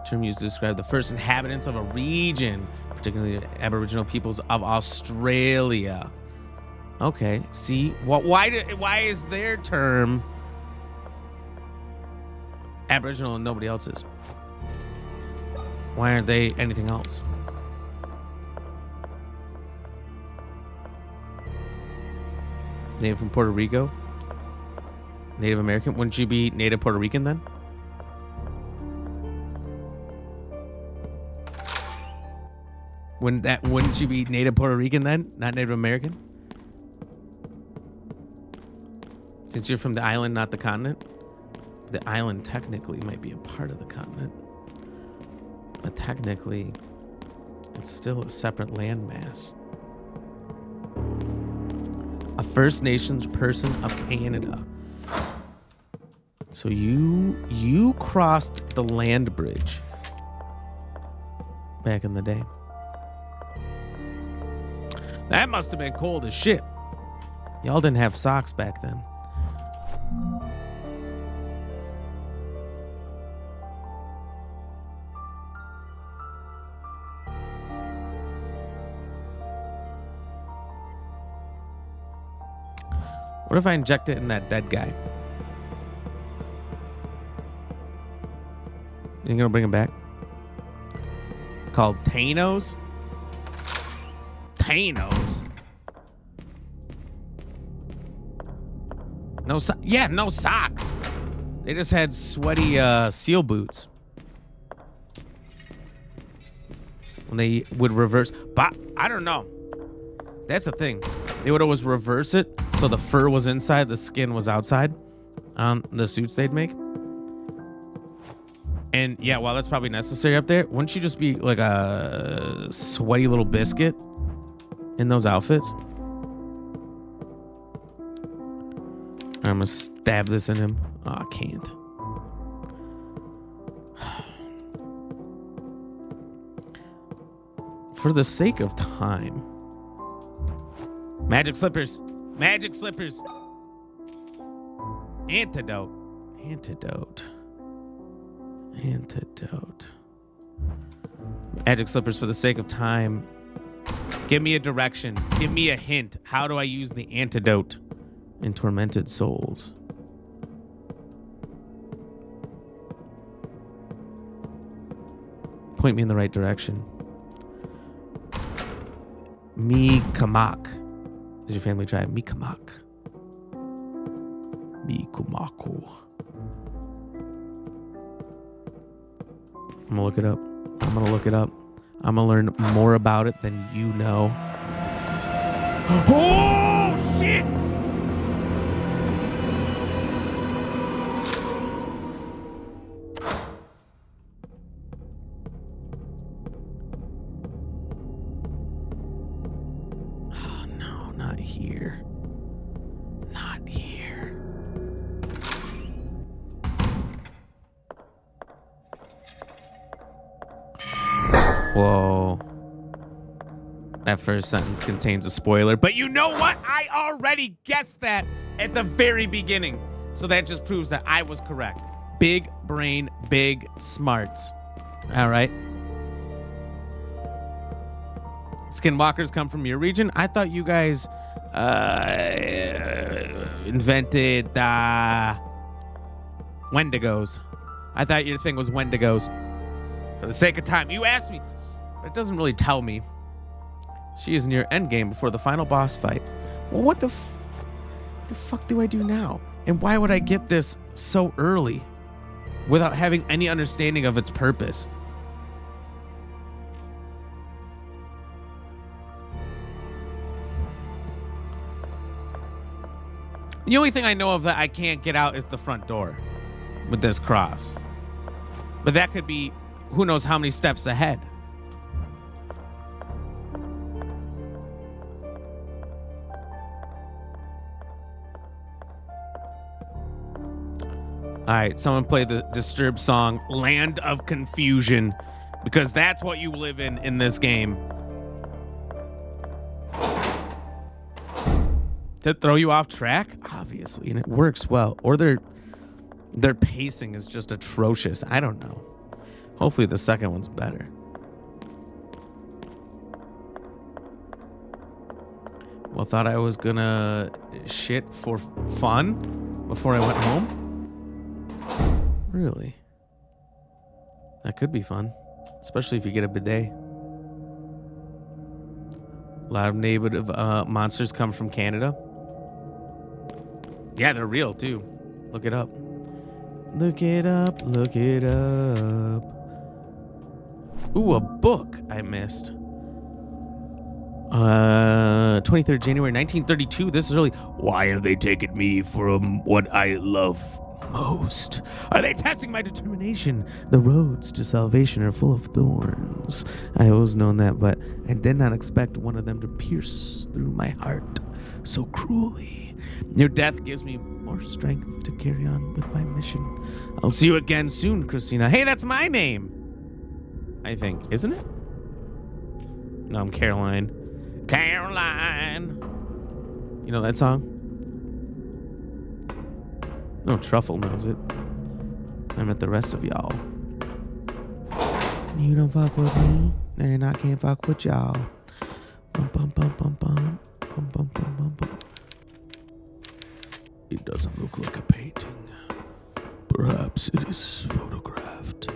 Term used to describe the first inhabitants of a region, particularly the Aboriginal peoples of Australia. Okay. See, why is their term Aboriginal and nobody else's? Why aren't they anything else? Native from Puerto Rico? Native American? Wouldn't you be Native Puerto Rican then? Wouldn't you be Native Puerto Rican then? Not Native American? Since you're from the island, not the continent? The island technically might be a part of the continent. But technically, it's still a separate landmass. A First Nations person of Canada. So you crossed the land bridge back in the day. That must have been cold as shit. Y'all didn't have socks back then. What if I inject it in that dead guy? You gonna bring him back? Called Thanos? Thanos? No no socks. They just had sweaty seal boots. When they would reverse, but I don't know. That's the thing. They would always reverse it so the fur was inside, the skin was outside on the suits they'd make. And yeah, while that's probably necessary up there, wouldn't you just be like a sweaty little biscuit in those outfits? I'm gonna stab this in him. Oh, I can't. For the sake of time. Magic slippers. Magic slippers. Antidote. Antidote. Antidote. Magic slippers for the sake of time. Give me a direction. Give me a hint. How do I use the antidote in Tormented Souls? Point me in the right direction. Me Kamak. Is your family tribe? Me Kamak. Me Kumaku. I'm gonna look it up. I'm gonna look it up. I'm gonna learn more about it than you know. Oh shit! here. Not here. Whoa. That first sentence contains a spoiler, but you know what? I already guessed that at the very beginning. So that just proves that I was correct. Big brain, big smarts. All right. Skinwalkers come from your region. I thought you guys invented Wendigos. I thought your thing was Wendigos. For the sake of time, you asked me, but it doesn't really tell me. She is near endgame before the final boss fight. Well, what the fuck do I do now? And why would I get this so early without having any understanding of its purpose? The only thing I know of that I can't get out is the front door with this cross. But that could be who knows how many steps ahead. All right, someone play the Disturbed song, Land of Confusion, because that's what you live in this game. To throw you off track? Obviously, and it works well. Or their pacing is just atrocious. I don't know. Hopefully the second one's better. Well, thought I was gonna shit for fun before I went home? Really? That could be fun, especially if you get a bidet. A lot of native monsters come from Canada. Yeah, they're real too. Look it up. Look it up, look it up. Ooh, a book I missed. 23rd January 1932. This is really, why have they taken me from what I love most? Are they testing my determination? The roads to salvation are full of thorns. I always known that, but I did not expect one of them to pierce through my heart so cruelly. Your death gives me more strength to carry on with my mission. I'll see you again soon, Christina. Hey, that's my name, I think, isn't it? No, I'm Caroline. Caroline. You know that song? No, Truffle knows it. I met the rest of y'all. You don't fuck with me, and I can't fuck with y'all. Bum, bum, bum, bum, bum. Bum, bum, bum, bum, bum. It doesn't look like a painting. Perhaps it is photographed.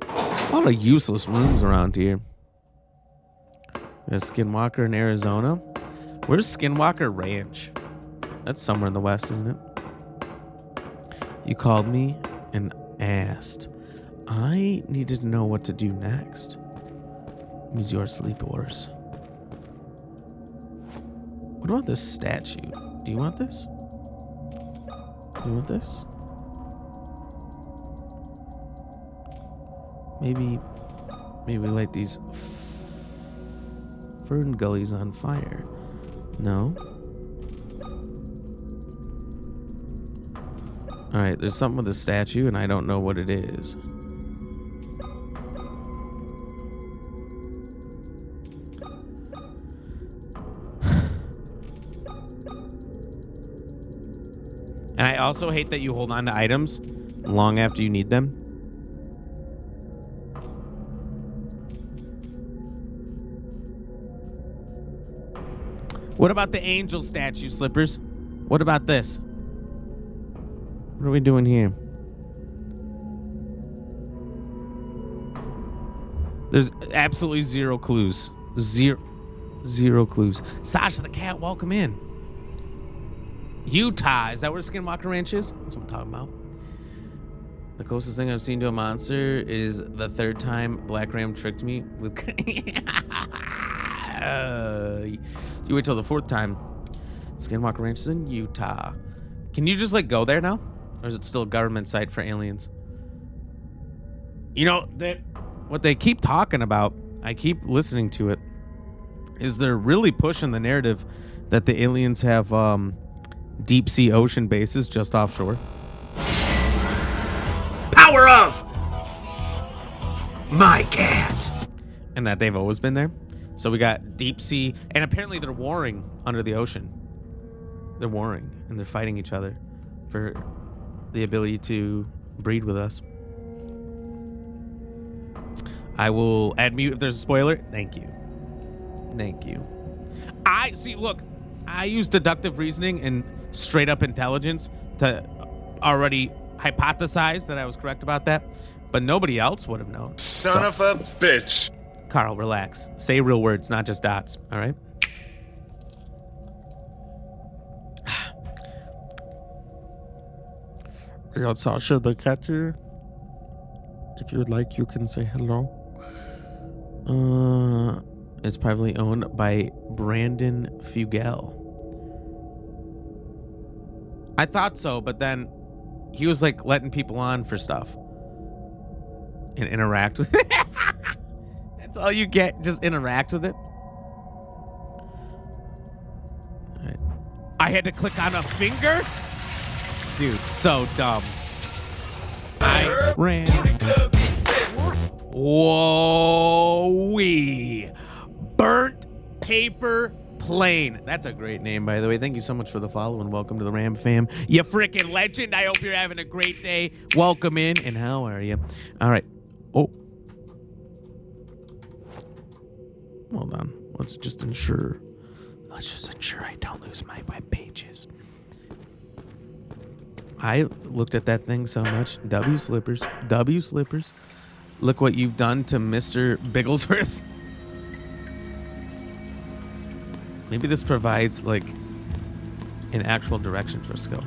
There's a lot of useless rooms around here. There's Skinwalker in Arizona. Where's Skinwalker Ranch? That's somewhere in the west, isn't it? You called me and asked. I needed to know what to do next. Use your sleep orders. What about this statue? Do you want this? Do you want this? Maybe we light these fern gullies on fire. No? Alright, there's something with the statue and I don't know what it is. And I also hate that you hold on to items long after you need them. What about the angel statue, Slippers? What about this? What are we doing here? There's absolutely zero clues. Zero clues. Sasha the cat, welcome in. Utah, is that where Skinwalker Ranch is? That's what I'm talking about. The closest thing I've seen to a monster is the third time Black Ram tricked me with... you wait till the fourth time. Skinwalker Ranch is in Utah. Can you just like go there now? Or is it still a government site for aliens? You know, what they keep talking about, I keep listening to it, is they're really pushing the narrative that the aliens have deep sea ocean bases just offshore. Power of my cat. And that they've always been there. So we got deep sea, and apparently they're warring under the ocean. They're warring, and they're fighting each other for the ability to breed with us. I will add mute if there's a spoiler. Thank you. Thank you. I see, look, I use deductive reasoning and straight up intelligence to already hypothesize that I was correct about that, but nobody else would have known. Son of a bitch. Carl, relax. Say real words, not just dots, all right? Yo, Sasha, the catcher. If you would like, you can say hello. It's privately owned by Brandon Fugel. I thought so, but then he was like letting people on for stuff and interact with it. That's all you get. Just interact with it. All right. I had to click on a finger? Dude, so dumb. I ran. Whoa-wee. Burnt paper plane. That's a great name, by the way. Thank you so much for the follow and welcome to the Ram fam. You freaking legend. I hope you're having a great day. Welcome in. And how are you? All right. Oh. Hold on. Let's just ensure I don't lose my web pages. I looked at that thing so much. W slippers. Look what you've done to Mr. Bigglesworth. Maybe this provides like an actual direction for us to go.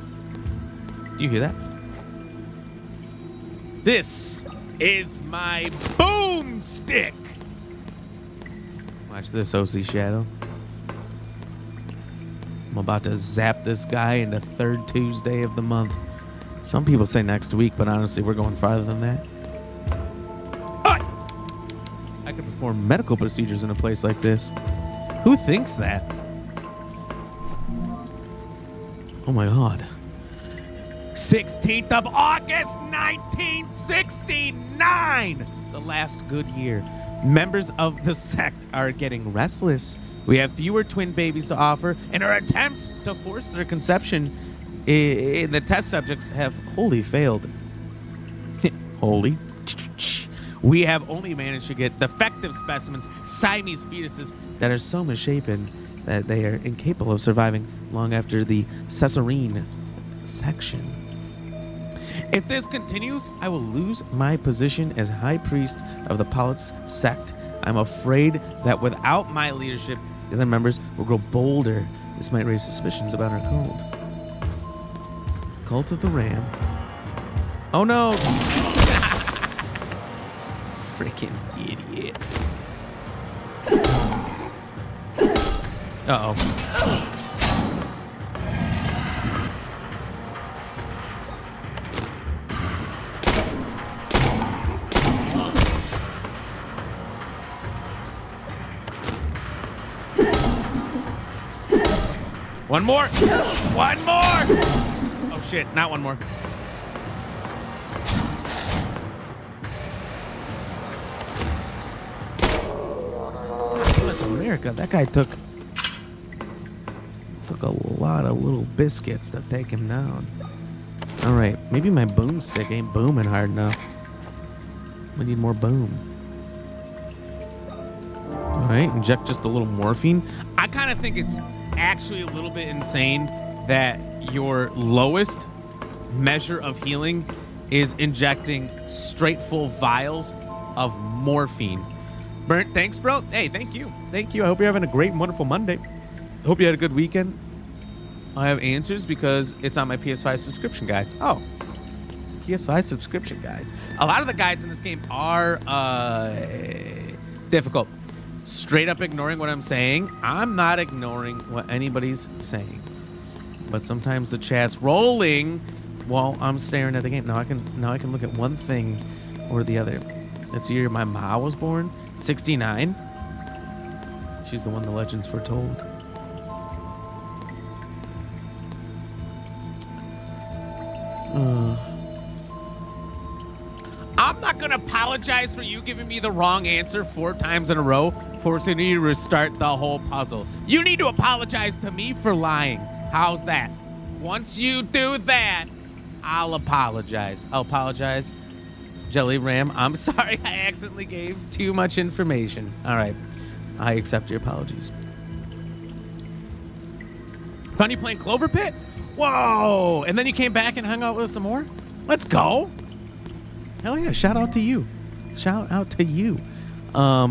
Do you hear that? This is my boomstick. Watch this, OC Shadow. I'm about to zap this guy in the third Tuesday of the month. Some people say next week, but honestly, we're going farther than that. I could perform medical procedures in a place like this. Who thinks that? Oh my God. 16th of August, 1969! The last good year. Members of the sect are getting restless. We have fewer twin babies to offer, and our attempts to force their conception in the test subjects have wholly failed. Wholly? We have only managed to get defective specimens, Siamese fetuses, that are so misshapen that they are incapable of surviving long after the cesarean section. If this continues, I will lose my position as High Priest of the Pollux sect. I'm afraid that without my leadership, the other members will grow bolder. This might raise suspicions about our cult. Cult of the Ram. Oh no! Freaking idiot. Uh-oh. One more! One more! Oh shit, not one more. U.S. America, that guy took a lot of little biscuits to take him down. Alright, maybe my boomstick ain't booming hard enough. We need more boom. Alright, inject just a little morphine. I kind of think it's actually a little bit insane that your lowest measure of healing is injecting straight full vials of morphine. Burnt, thanks, bro. Hey, thank you. Thank you. I hope you're having a great and wonderful Monday. I hope you had a good weekend. I have answers because it's on my PS5 subscription guides. Oh, PS5 subscription guides. A lot of the guides in this game are difficult. Straight up ignoring what I'm saying. I'm not ignoring what anybody's saying. But sometimes the chat's rolling while I'm staring at the game. Now I can look at one thing or the other. It's the year my ma was born. 69. She's the one the legends foretold. I'm not going to apologize for you giving me the wrong answer 4 times in a row, forcing you to restart the whole puzzle. You need to apologize to me for lying. How's that? Once you do that, I'll apologize. I'll apologize. Jelly Ram, I'm sorry I accidentally gave too much information. All right. I accept your apologies. Funny playing Clover Pit? Whoa! And then you came back and hung out with us some more? Let's go. Hell yeah, shout out to you. Shout out to you. I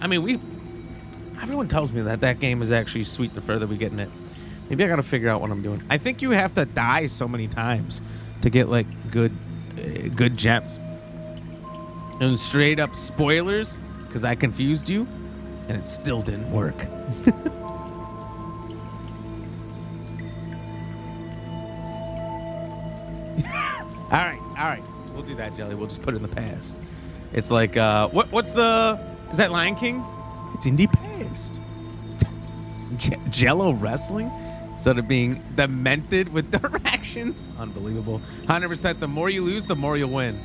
mean, everyone tells me that game is actually sweet the further we get in it. Maybe I gotta figure out what I'm doing. I think you have to die so many times to get like good gems. And straight up spoilers, because I confused you, and it still didn't work. All right. We'll do that, Jelly. We'll just put it in the past. It's like, is that Lion King? It's in the past. Jello wrestling? Instead of being demented with directions? Unbelievable. 100%, the more you lose, the more you'll win.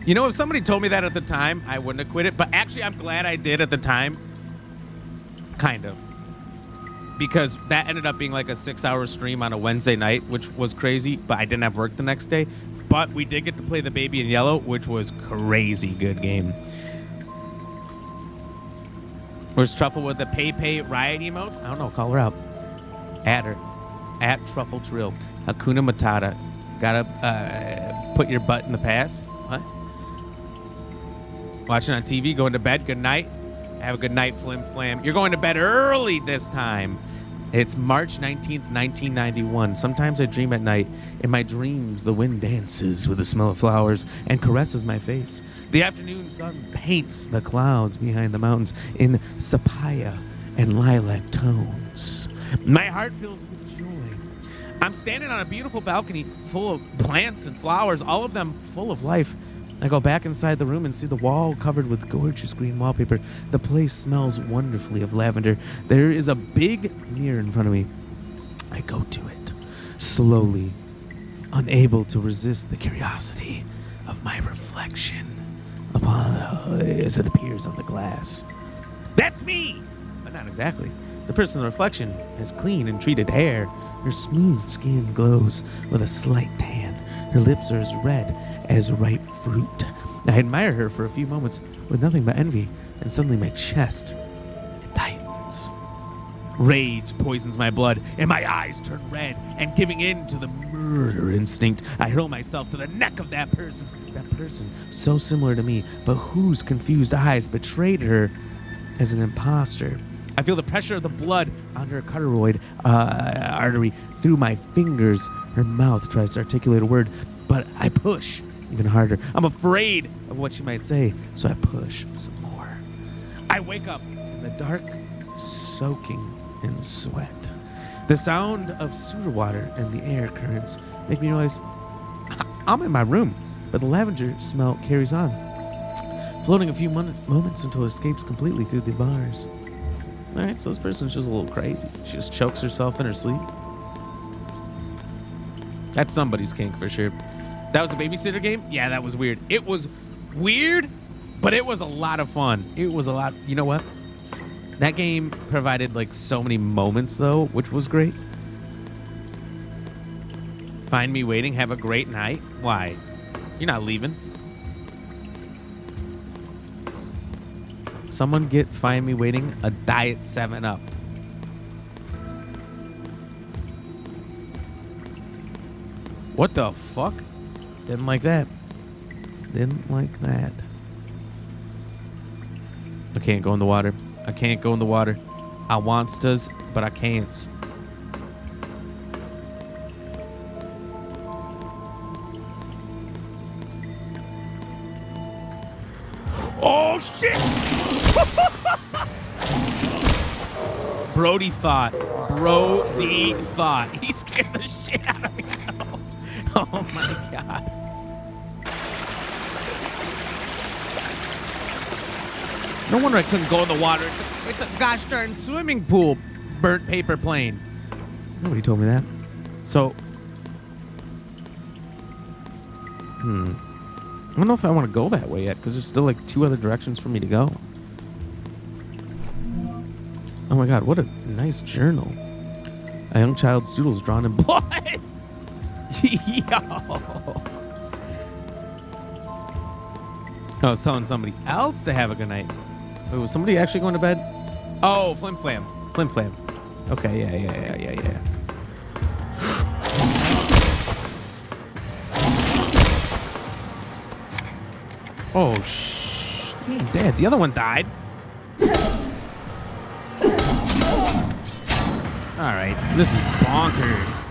You know, if somebody told me that at the time, I wouldn't have quit it. But actually, I'm glad I did at the time. Kind of. Because that ended up being like a 6-hour stream on a Wednesday night, which was crazy, but I didn't have work the next day. But we did get to play the Baby in Yellow, which was crazy good game. Where's Truffle with the Pay Riot emotes? I don't know, call her out. Add her. At Truffle Trill. Hakuna Matata. Gotta put your butt in the past. What? Watching on TV, going to bed, good night. Have a good night, Flim Flam. You're going to bed early this time. It's March 19th, 1991. Sometimes I dream at night. In my dreams, the wind dances with the smell of flowers and caresses my face. The afternoon sun paints the clouds behind the mountains in sepia and lilac tones. My heart fills with joy. I'm standing on a beautiful balcony full of plants and flowers, all of them full of life. I go back inside the room and see the wall covered with gorgeous green wallpaper. The place smells wonderfully of lavender. There is a big mirror in front of me. I go to it, slowly, unable to resist the curiosity of my reflection as it appears on the glass. That's me! But not exactly. The person in the reflection has clean and treated hair. Her smooth skin glows with a slight tan. Her lips are as red as ripe fruit. I admire her for a few moments with nothing but envy, and suddenly my chest, it tightens. Rage poisons my blood, and my eyes turn red, and giving in to the murder instinct, I hurl myself to the neck of that person so similar to me, but whose confused eyes betrayed her as an imposter. I feel the pressure of the blood on her carotid artery through my fingers. Her mouth tries to articulate a word, but I push even harder. I'm afraid of what she might say, so I push some more. I wake up in the dark, soaking in sweat. The sound of sewer water and the air currents make me realize I'm in my room, but the lavender smell carries on, floating a few moments until it escapes completely through the bars. All right, so this person's just a little crazy. She just chokes herself in her sleep. That's somebody's kink for sure. That was a babysitter game? Yeah, that was weird. It was weird, but it was a lot of fun. It was a lot. You know what? That game provided like so many moments though, which was great. Find me waiting. Have a great night. Why? You're not leaving. Someone get Find Me Waiting a Diet 7-Up. What the fuck? Didn't like that. Didn't like that. I can't go in the water. I can't go in the water. I wants to, but I can't. Oh shit! Brody thought. He scared the shit out of me. Oh my god. No wonder I couldn't go in the water. It's a gosh darn swimming pool. Burnt paper plane. Nobody told me that. So, I don't know if I want to go that way yet because there's still like 2 other directions for me to go. Oh my god, what a nice journal. A young child's doodles drawn in blood. Yo. I was telling somebody else to have a good night. Wait, was somebody actually going to bed? Oh, Flim Flam. Flim Flam. Okay, yeah. Oh, he ain't dead. The other one died. All right, this is bonkers.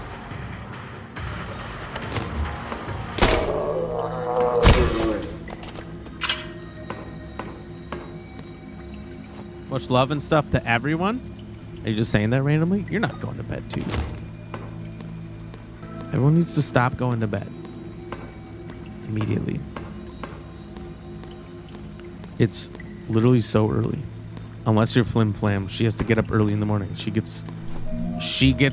Much love and stuff to everyone. Are you just saying that randomly? You're not going to bed, too. Everyone needs to stop going to bed. Immediately. It's literally so early. Unless you're Flim Flam, she has to get up early in the morning. She gets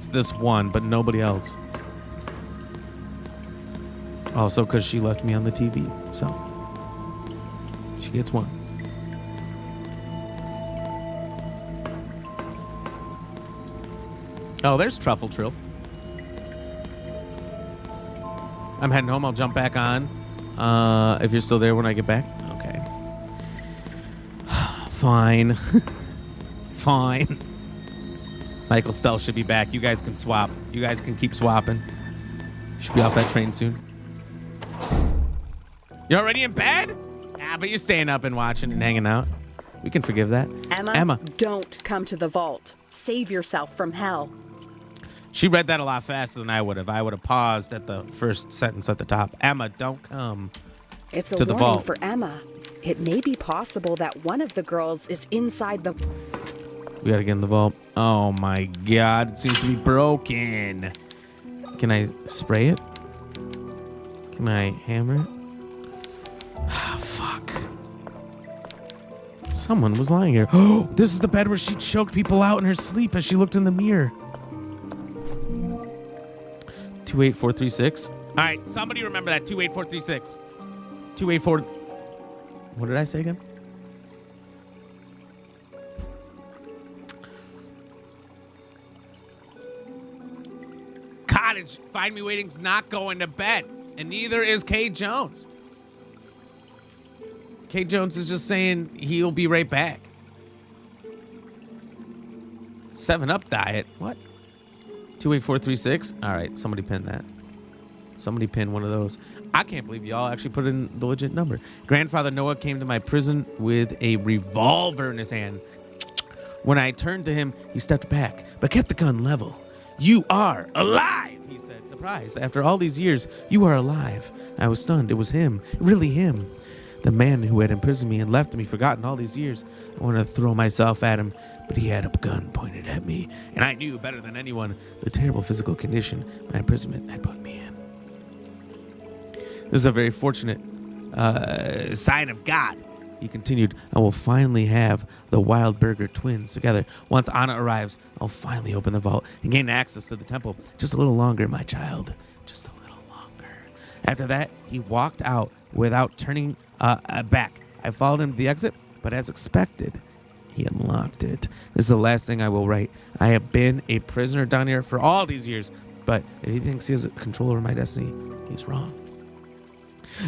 this one, but nobody else. Also, because she left me on the TV. So, she gets one. Oh, there's Truffle Trill. I'm heading home. I'll jump back on if you're still there when I get back. Okay. Fine. Fine. Michael Stell should be back. You guys can swap. You guys can keep swapping. Should be off that train soon. You're already in bed? Ah, but you're staying up and watching and hanging out. We can forgive that. Emma, don't come to the vault. Save yourself from hell. She read that a lot faster than I would have. I would have paused at the first sentence at the top. Emma, don't come it's to a the warning vault. For Emma. It may be possible that one of the girls is inside the... We gotta get in the vault. Oh my god, it seems to be broken. Can I spray it? Can I hammer it? Ah, fuck. Someone was lying here. Oh, this is the bed where she choked people out in her sleep as she looked in the mirror. 28436. All right, somebody remember that. 28436. 284. What did I say again? Cottage. Find Me Waiting's not going to bed, and neither is Kay Jones. Kay Jones is just saying he'll be right back. 7-Up diet. What? 28436. All right, somebody pin that. Somebody pin one of those. I can't believe y'all actually put in the legit number. Grandfather Noah came to my prison with a revolver in his hand. When I turned to him, he stepped back, but kept the gun level. You are alive, he said, surprised. After all these years, you are alive. I was stunned. It was him, really him. The man who had imprisoned me and left me forgotten all these years. I wanted to throw myself at him, but he had a gun pointed at me, and I knew better than anyone the terrible physical condition my imprisonment had put me in. This is a very fortunate sign of God, he continued. I will finally have the Wildberger twins together. Once Anna arrives, I'll finally open the vault and gain access to the temple. Just a little longer, my child. Just a little longer. After that, he walked out without turning back. I followed him to the exit, but as expected, he unlocked it. This is the last thing I will write. I have been a prisoner down here for all these years, but if he thinks he has control over my destiny, he's wrong.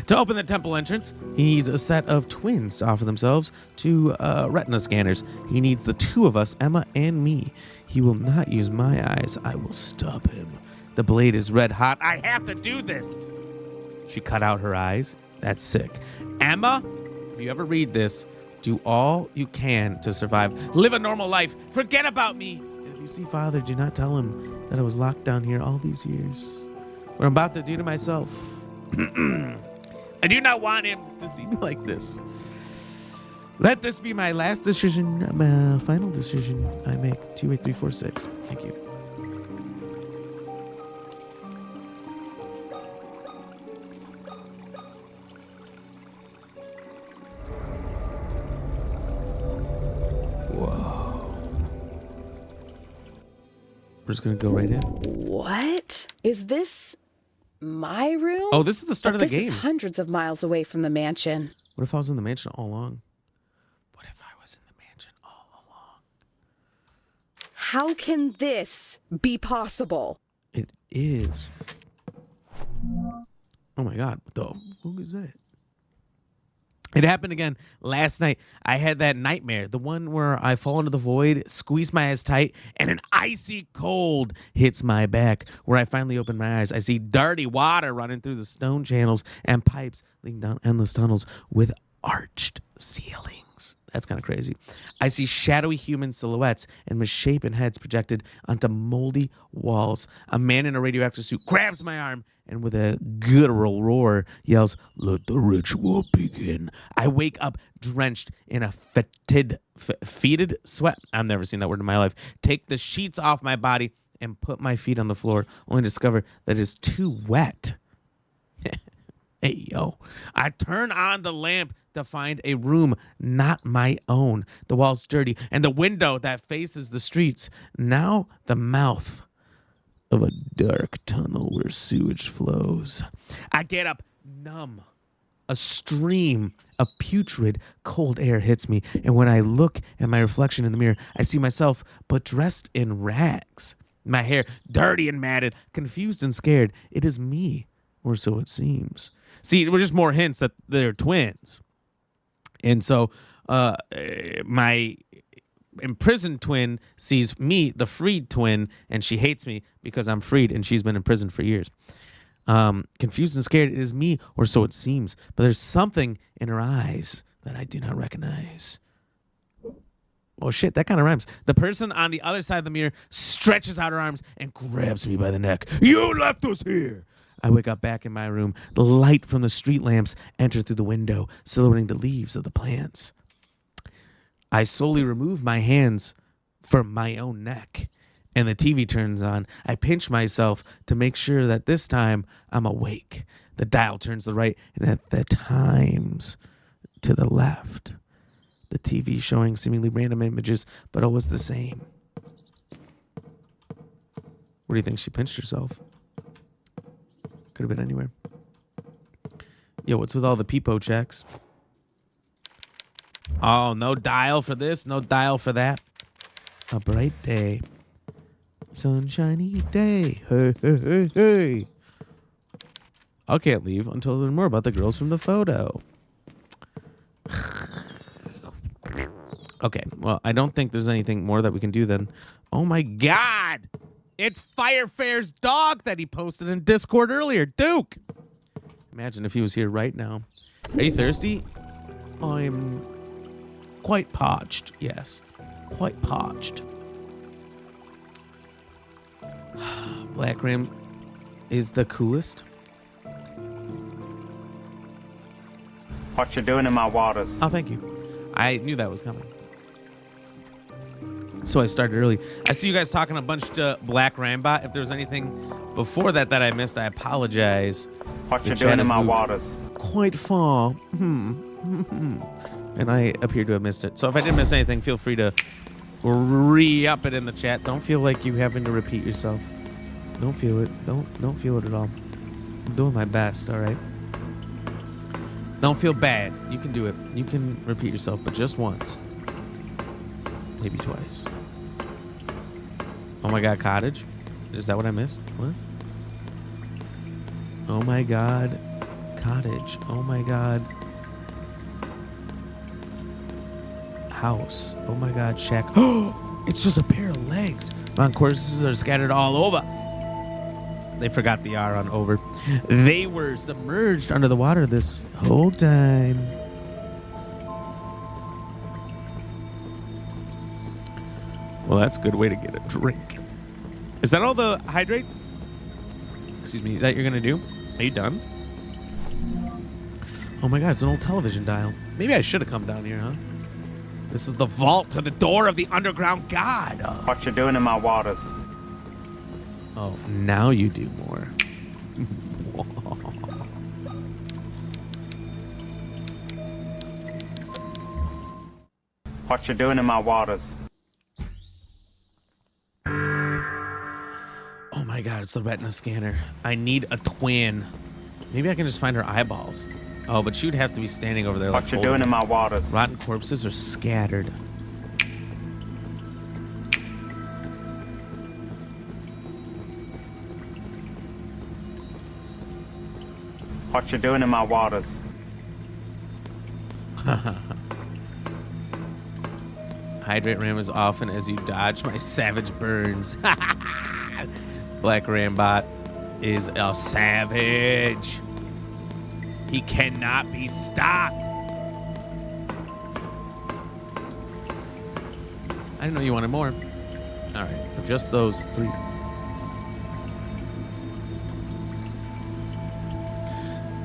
To open the temple entrance, he needs a set of twins to offer themselves to retina scanners. He needs the 2 of us, Emma and me. He will not use my eyes. I will stop him. The blade is red hot. I have to do this. She cut out her eyes. That's sick. Emma, if you ever read this, do all you can to survive. Live a normal life. Forget about me. And if you see Father, do not tell him that I was locked down here all these years. What I'm about to do to myself. I do not want him to see me like this. Let this be my last decision, my final decision I make. 28346. Thank you. We're just gonna go right in. What? Is this my room? Oh, this is the start of the game. This is hundreds of miles away from the mansion. What if I was in the mansion all along? What if I was in the mansion all along? How can this be possible? It is. Oh my God, what the fuck is that? It happened again last night. I had that nightmare, the one where I fall into the void, squeeze my eyes tight, and an icy cold hits my back. Where I finally open my eyes, I see dirty water running through the stone channels and pipes leading down endless tunnels with arched ceilings. That's kind of crazy. I see shadowy human silhouettes and misshapen heads projected onto moldy walls. A man in a radioactive suit grabs my arm and with a guttural roar yells, "Let the ritual begin." I wake up drenched in a fetid sweat. I've never seen that word in my life. Take the sheets off my body and put my feet on the floor, only to discover that it is too wet. Hey, yo. I turn on the lamp to find a room not my own. The wall's dirty, and the window that faces the streets. Now the mouth of a dark tunnel where sewage flows. I get up numb. A stream of putrid cold air hits me, and when I look at my reflection in the mirror, I see myself but dressed in rags. My hair dirty and matted, confused and scared. It is me, or so it seems. See, it was just more hints that they're twins. And so my imprisoned twin sees me, the freed twin, and she hates me because I'm freed and she's been in prison for years. Confused and scared, it is me, or so it seems. But there's something in her eyes that I do not recognize. Oh, shit, that kind of rhymes. The person on the other side of the mirror stretches out her arms and grabs me by the neck. "You left us here!" I wake up back in my room. The light from the street lamps enters through the window, silhouetting the leaves of the plants. I slowly remove my hands from my own neck, and the TV turns on. I pinch myself to make sure that this time I'm awake. The dial turns to the right, and at the times to the left. The TV showing seemingly random images, but always the same. Where do you think she pinched herself? Could have been anywhere. Yo, what's with all the peepo checks? Oh, no dial for this, no dial for that. A bright day. Sunshiny day. Hey, hey, hey, hey. I can't leave until I learn more about the girls from the photo. Okay, well, I don't think there's anything more that we can do then. Oh my God! It's Firefare's dog that he posted in Discord earlier. Duke! Imagine if he was here right now. Are you thirsty? I'm quite parched, yes. Quite parched. Black Ram is the coolest. What you doing in my waters? Oh, thank you. I knew that was coming. So I started early. I see you guys talking a bunch to Black Rambot. If there was anything before that I missed, I apologize. What you doing in my waters? Quite far. And I appear to have missed it. So if I did miss anything, feel free to re-up it in the chat. Don't feel like you having to repeat yourself. Don't feel it. Don't feel it at all. I'm doing my best, all right? Don't feel bad. You can do it. You can repeat yourself, but just once. Maybe twice. Oh my God, cottage? Is that what I missed? What? Oh my God, cottage. Oh my God. House. Oh my God, shack. Oh, it's just a pair of legs. My courses are scattered all over. They forgot the R on over. They were submerged under the water this whole time. Well, that's a good way to get a drink. Is that all the hydrates? Excuse me, that you're going to do? Are you done? Oh my God, it's an old television dial. Maybe I should have come down here, huh? This is the vault to the door of the underground god. What you doing in my waters? Oh, now you do more. What you doing in my waters? my God, it's the retina scanner. I need a twin. Maybe I can just find her eyeballs. Oh, but she would have to be standing over there. What you doing in my waters? Rotten corpses are scattered. What you doing in my waters? Hydrate ram as often as you dodge my savage burns. Black Rambot is a savage. He cannot be stopped. I didn't know you wanted more. All right, just those 3.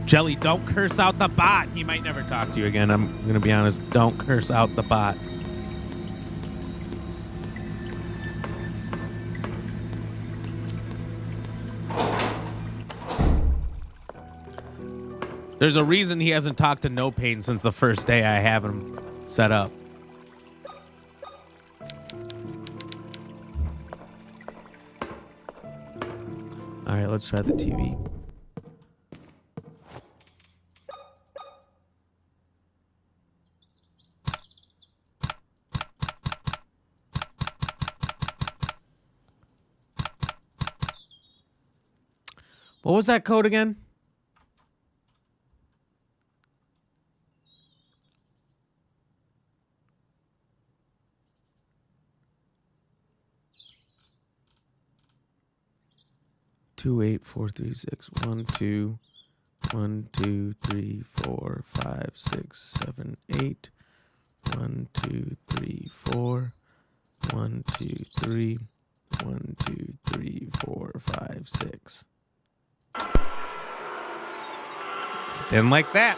Jelly, don't curse out the bot. He might never talk to you again. I'm going to be honest. Don't curse out the bot. There's a reason he hasn't talked to No Pain since the first day I have him set up. All right, let's try the TV. What was that code again? Two 8 4 3 6 1 2 1 2 3 4 5 6 7 8 1 2 3 4 1 2 3 1 2 3 4 5 6. Didn't like that.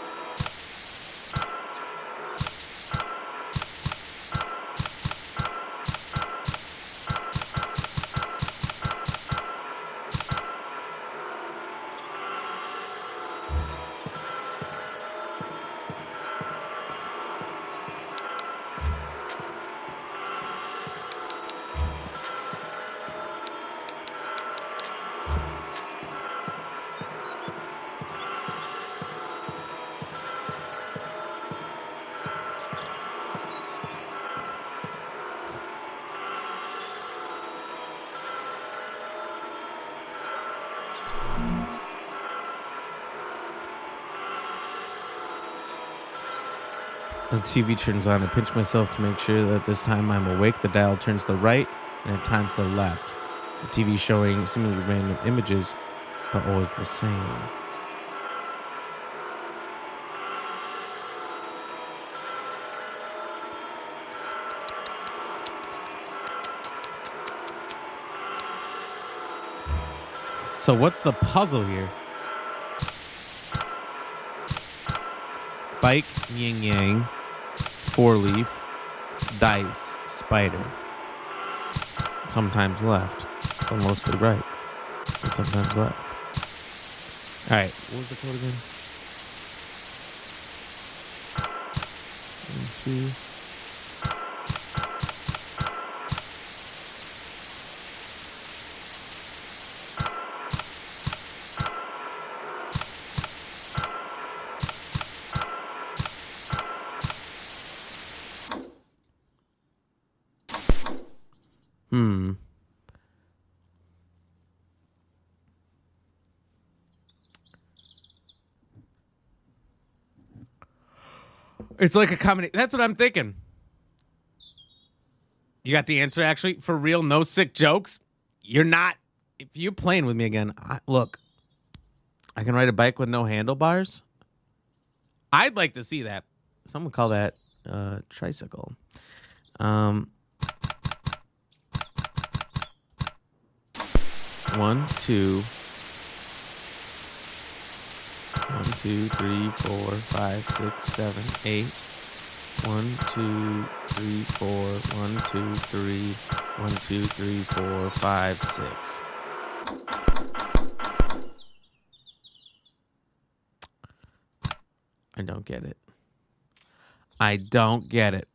The TV turns on. I pinch myself to make sure that this time I'm awake. The dial turns to the right and at times to the left. The TV showing seemingly random images, but always the same. So what's the puzzle here? Bike, yin yang, 4-leaf, dice, spider. Sometimes left, but mostly right. And sometimes left. All right, what was the code again? 1, 2. It's like a comedy. That's what I'm thinking. You got the answer, actually? For real, no sick jokes? You're not. If you're playing with me again, look, I can ride a bike with no handlebars. I'd like to see that. Someone call that tricycle. 1, 2. 1, 2, 3, 4, 5, 6, 7, 8. 1, 2, 3, 4. 1, 2, 3. 1, 2, 3, 4, 5, 6. I don't get it. I don't get it.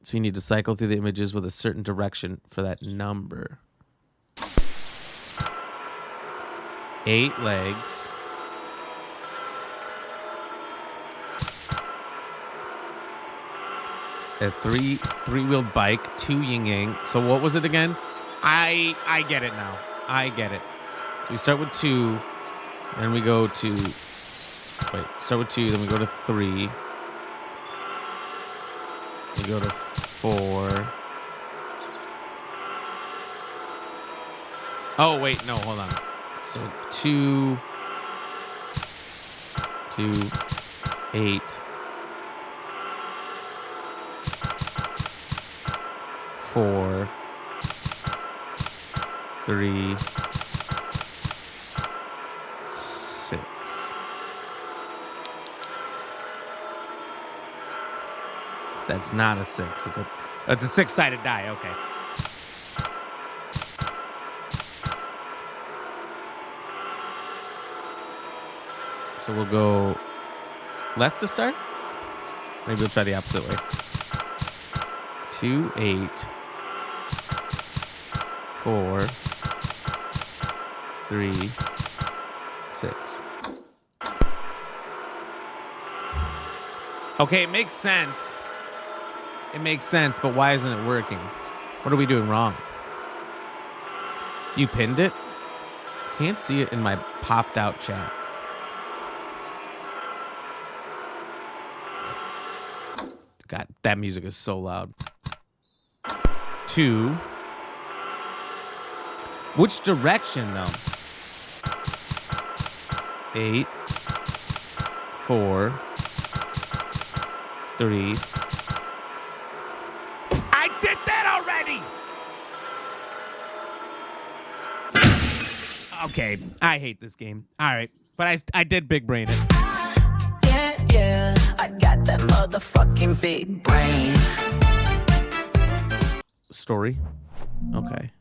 So you need to cycle through the images with a certain direction for that number. 8 legs. A three-wheeled bike, 2 yin-yang. So what was it again? I get it now. I get it. So we start with 2, then we go to... Wait, start with 2, then we go to 3. We go to 4. Oh, wait, no, hold on. So 2, 8... 4, 3, 6. That's not a 6. It's a 6-sided die. Okay. So we'll go left to start. Maybe we'll try the opposite way. 2, 8. 4, 3, 6. Okay, it makes sense. It makes sense, but why isn't it working? What are we doing wrong? You pinned it? Can't see it in my popped out chat. God, that music is so loud. 2. Which direction, though? 8, 4, 3. I did that already! Okay, I hate this game. All right, but I did big brain it. Yeah, I got that motherfucking big brain. Story? Okay.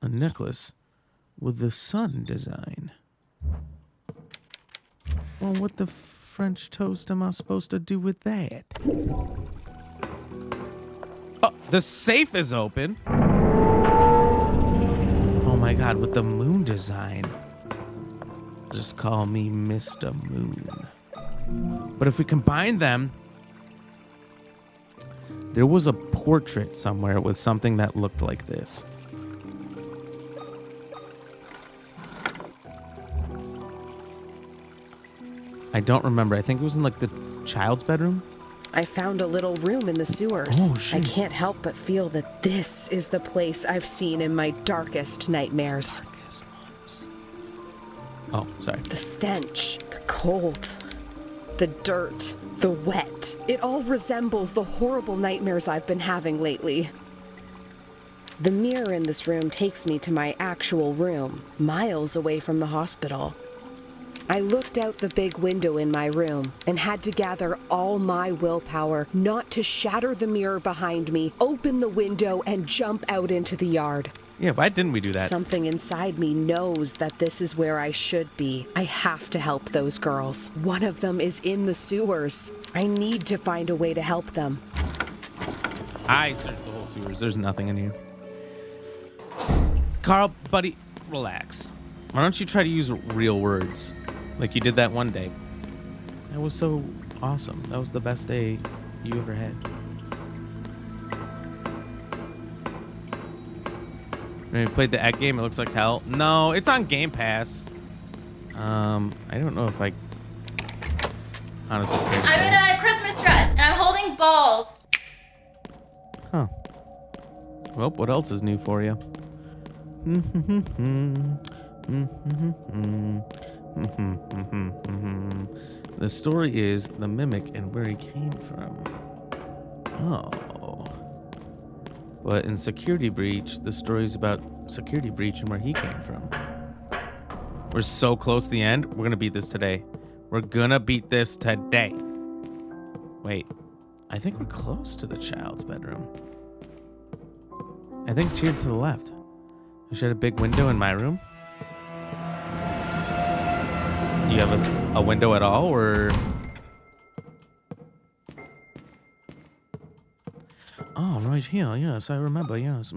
A necklace with the sun design. Well, what the French toast am I supposed to do with that? Oh, the safe is open. Oh my God, with the moon design. Just call me Mr. Moon. But if we combine them, there was a portrait somewhere with something that looked like this. I don't remember. I think it was in like the child's bedroom. I found a little room in the sewers. Oh, shit. I can't help but feel that this is the place I've seen in my darkest nightmares. Darkest ones. Oh, sorry. The stench, the cold, the dirt, the wet. It all resembles the horrible nightmares I've been having lately. The mirror in this room takes me to my actual room, miles away from the hospital. I looked out the big window in my room and had to gather all my willpower not to shatter the mirror behind me, open the window, and jump out into the yard. Yeah, why didn't we do that? Something inside me knows that this is where I should be. I have to help those girls. One of them is in the sewers. I need to find a way to help them. I searched the whole sewers. There's nothing in here. Carl, buddy, relax. Why don't you try to use real words? Like you did that one day. That was so awesome. That was the best day you ever had. When we played the egg game, it looks like hell. No, it's on Game Pass. I don't know if I honestly. I'm in a Christmas dress and I'm holding balls. Huh. Well, what else is new for you? The story is the mimic and where he came from. Oh. But in Security Breach, the story is about Security Breach and where he came from. We're so close to the end. We're going to beat this today. We're going to beat this today. Wait. I think we're close to the child's bedroom. I think it's here to the left. I should have a big window in my room. You have a window at all, or? Oh, right here. Yes, I remember. Yes.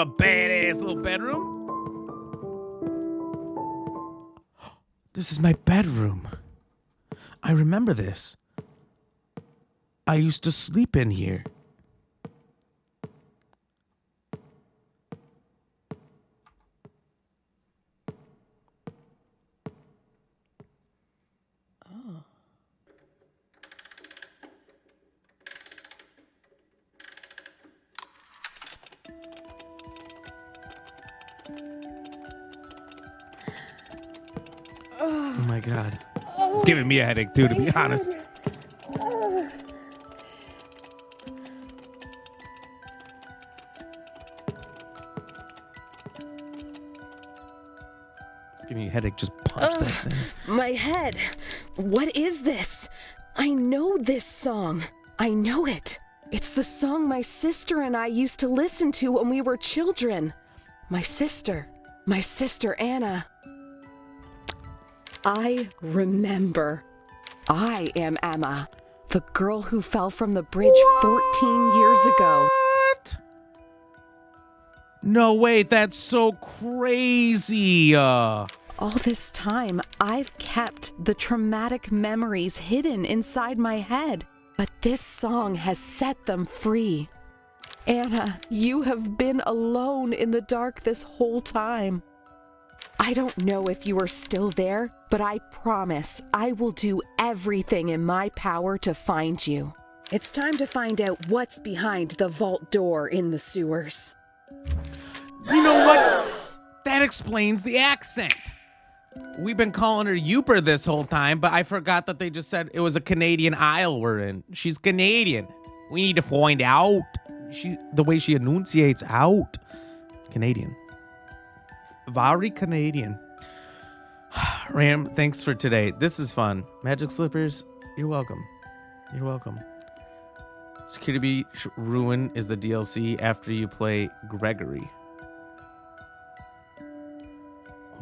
a badass little bedroom. This is my bedroom. I remember this. I used to sleep in here. Oh my God. It's giving me a headache too, to be honest. It's giving me a headache. Just punch that thing. My head. What is this? I know this song. I know it. It's the song my sister and I used to listen to when we were children. My sister Anna. I remember. I am Emma, the girl who fell from the bridge 14 years ago. What? No, wait, that's so crazy. All this time, I've kept the traumatic memories hidden inside my head, but this song has set them free. Anna, you have been alone in the dark this whole time. I don't know if you are still there, but I promise I will do everything in my power to find you. It's time to find out what's behind the vault door in the sewers. You know what? That explains the accent. We've been calling her Youper this whole time, but I forgot that they just said it was a Canadian aisle we're in. She's Canadian. We need to find out. The way she enunciates out. Canadian. Very Canadian. Ram, thanks for today. This is fun. Magic Slippers, you're welcome. You're welcome. Security Beach Ruin is the DLC after you play Gregory.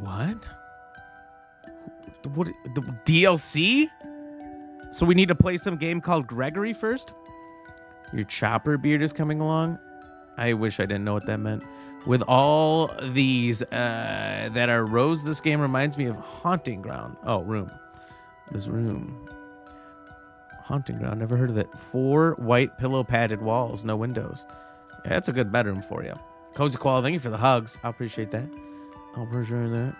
What? What? The DLC? So we need to play some game called Gregory first? Your chopper beard is coming along? I wish I didn't know what that meant. With all these that are rows, this game reminds me of Haunting Ground. Oh, room. This room. Haunting Ground, never heard of it. 4 white pillow padded walls, no windows. Yeah, that's a good bedroom for you. Cozy Qual, thank you for the hugs. I appreciate that. I'll appreciate that.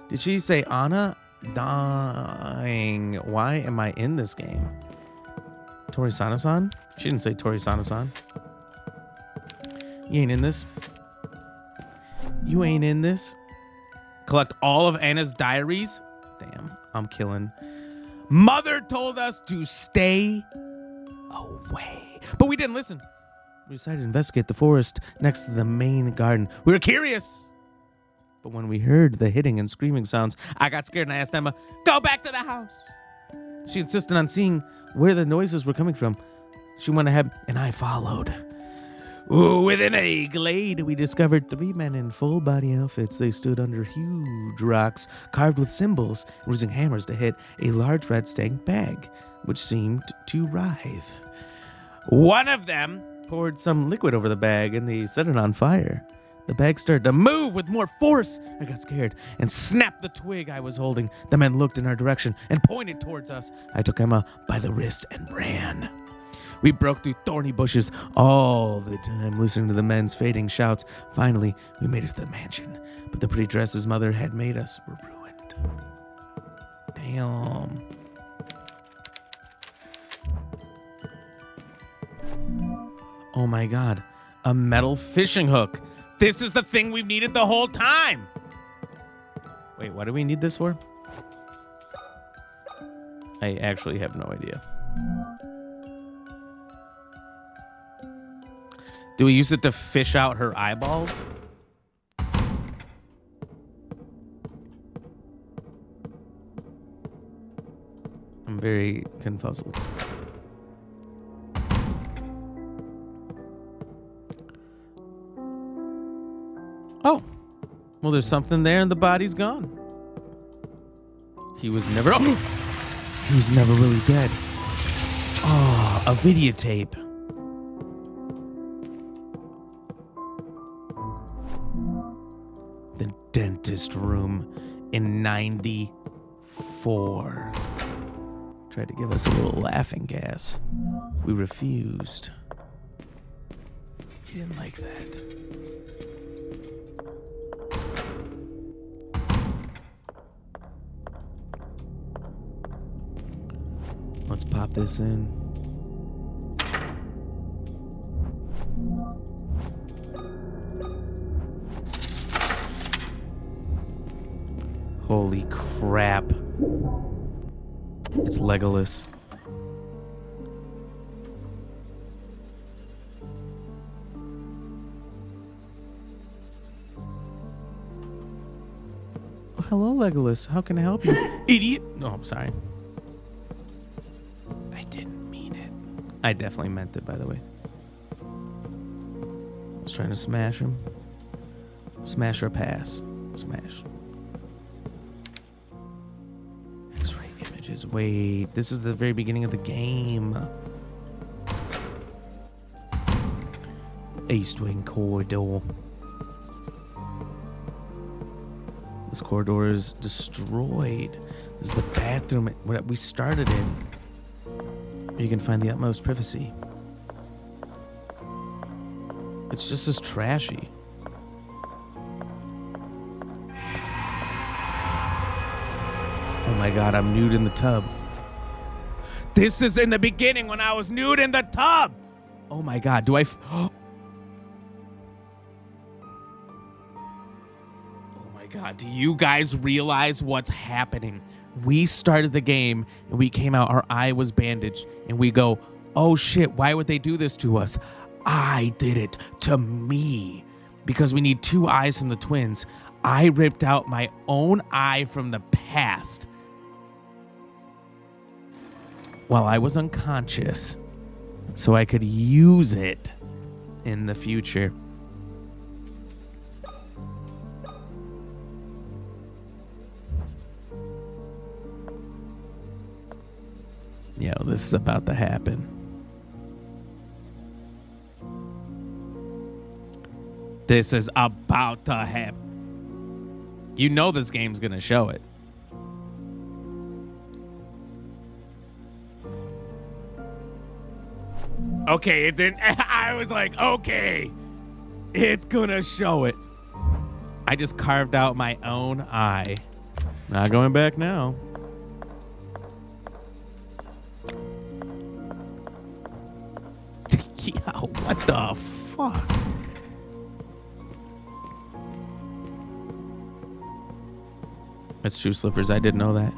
Did she say Anna? Dying. Why am I in this game? Tori Sana-san? She didn't say Tori Sana-san. You ain't in this. You ain't in this. Collect all of Anna's diaries. Damn, I'm killing. Mother told us to stay away. But we didn't listen. We decided to investigate the forest next to the main garden. We were curious. But when we heard the hitting and screaming sounds, I got scared and I asked Emma, go back to the house. She insisted on seeing where the noises were coming from. She went ahead and I followed. Ooh, within a glade, we discovered 3 men in full body outfits. They stood under huge rocks carved with symbols and using hammers to hit a large red stank bag, which seemed to writhe. One of them poured some liquid over the bag and they set it on fire. The bag started to move with more force. I got scared and snapped the twig I was holding. The men looked in our direction and pointed towards us. I took Emma by the wrist and ran. We broke through thorny bushes all the time, listening to the men's fading shouts. Finally, we made it to the mansion, but the pretty dresses Mother had made us were ruined. Damn. Oh my God, a metal fishing hook. This is the thing we've needed the whole time. Wait, what do we need this for? I actually have no idea. Do we use it to fish out her eyeballs? I'm very confuzzled. Oh. Well, there's something there and the body's gone. He was never... Oh! He was never really dead. Oh, a videotape. the dentist room in 94. Tried to give us a little laughing gas. We refused. He didn't like that. Let's pop this in. Holy crap. It's Legolas. Oh, hello, Legolas. How can I help you? Idiot! No, I'm sorry. I didn't mean it. I definitely meant it, by the way. I was trying to smash him. Smash or pass? Smash. X-ray images. Wait, this is the very beginning of the game. East Wing corridor. This corridor is destroyed. This is the bathroom we started in. You can find the utmost privacy. It's just as trashy. Oh my god, I'm nude in the tub. This is in the beginning when I was nude in the tub. Oh my god, do I... Oh my god, do you guys realize what's happening? We started the game and we came out, our eye was bandaged, and we go, oh shit, why would they do this to us? I did it to me. Because we need 2 eyes from the twins. I ripped out my own eye from the past while I was unconscious so I could use it in the future. Yo, this is about to happen. This is about to happen. You know this game's gonna show it. Okay, it didn't. I was like, okay, it's gonna show it. I just carved out my own eye. Not going back now. Yo, what the fuck? That's Shoe Slippers. I didn't know that.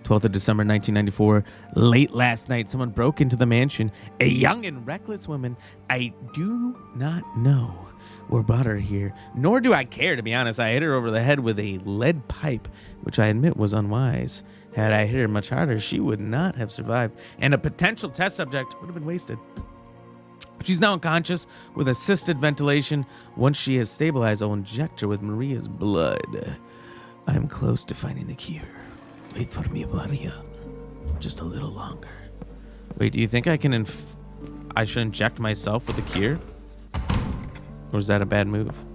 12th of December, 1994. Late last night, someone broke into the mansion. A young and reckless woman. I do not know what brought her here, nor do I care, to be honest. I hit her over the head with a lead pipe, which I admit was unwise. Had I hit her much harder, she would not have survived, and a potential test subject would have been wasted. She's now unconscious with assisted ventilation. Once she has stabilized, I'll inject her with Maria's blood. I'm close to finding the cure. Wait for me, Maria. Just a little longer. Wait, do you think I can I should inject myself with the cure? Or is that a bad move?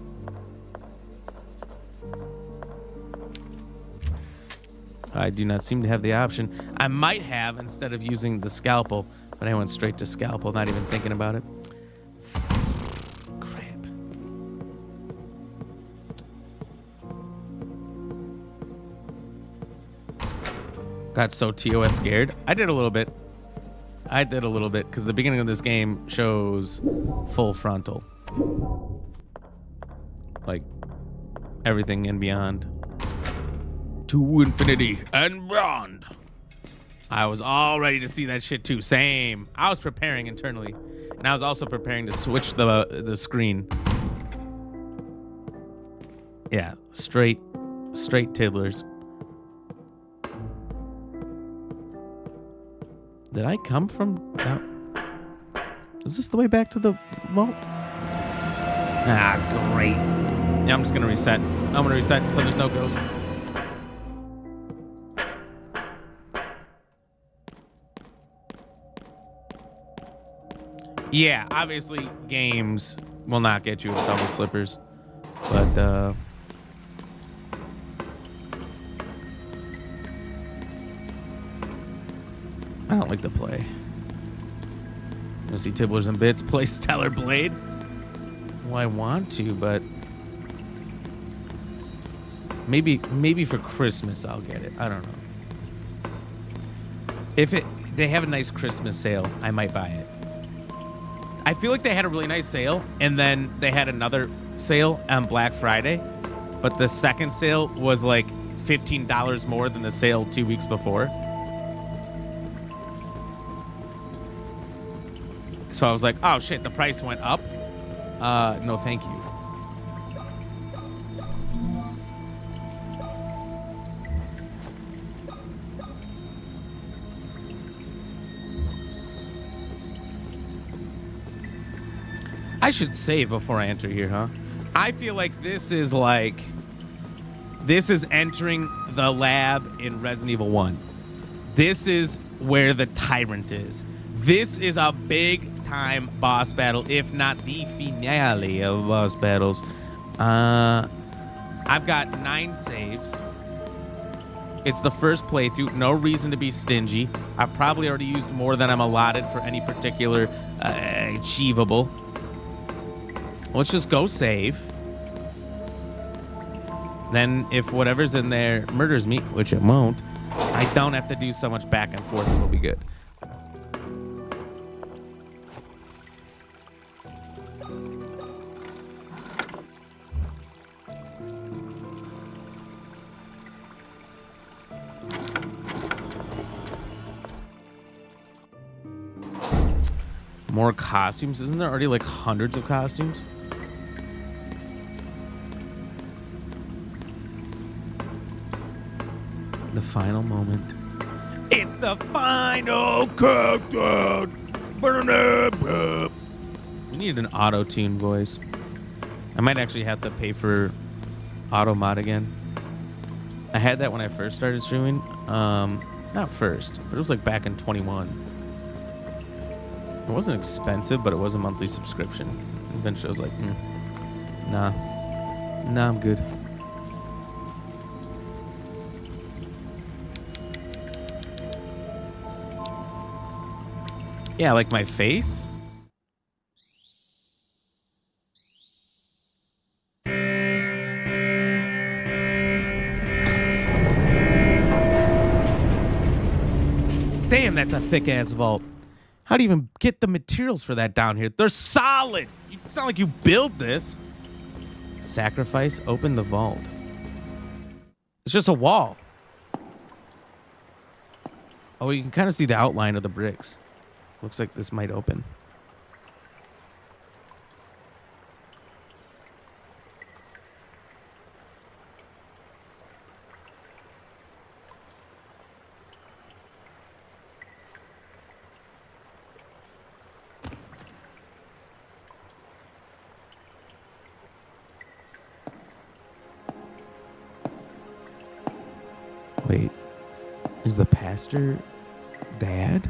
I do not seem to have the option. I might have instead of using the scalpel, but I went straight to scalpel, not even thinking about it. Crap. Got so TOS scared. I did a little bit. Because the beginning of this game shows full frontal. Like, everything and beyond. To infinity and beyond. I was all ready to see that shit too. Same. I was preparing internally. And I was also preparing to switch the screen. Yeah, straight tiddlers. Did I come from down? Is this the way back to the vault? Ah, great. Yeah, I'm just gonna reset. I'm gonna reset so there's no ghost. Yeah, obviously games will not get you a couple slippers, but I don't like to play. Go see Tibblers and Bits play Stellar Blade. Well, I want to, but maybe for Christmas I'll get it. I don't know. If they have a nice Christmas sale, I might buy it. I feel like they had a really nice sale, and then they had another sale on Black Friday, but the second sale was like $15 more than the sale 2 weeks before. So I was like, oh shit, the price went up. No, thank you. I should save before I enter here, huh? I feel like this is entering the lab in Resident Evil 1. This is where the tyrant is. This is a big time boss battle, if not the finale of boss battles. I've got 9 saves. It's the first playthrough. No reason to be stingy. I've probably already used more than I'm allotted for any particular achievable. Let's just go save. Then if whatever's in there murders me, which it won't, I don't have to do so much back and forth. It'll be good. More costumes? Isn't there already like hundreds of costumes? The final moment. It's the final countdown. We need an auto-tune voice. I might actually have to pay for auto mod again. I had that when I first started streaming. Not first, but it was like back in 21. It wasn't expensive, but it was a monthly subscription. Eventually I was like, nah, I'm good. Yeah, like my face. Damn, that's a thick ass vault. How do you even get the materials for that down here? They're solid. It's not like you build this. Sacrifice, open the vault. It's just a wall. Oh, you can kind of see the outline of the bricks. Looks like this might open. Wait, is the pastor Dad?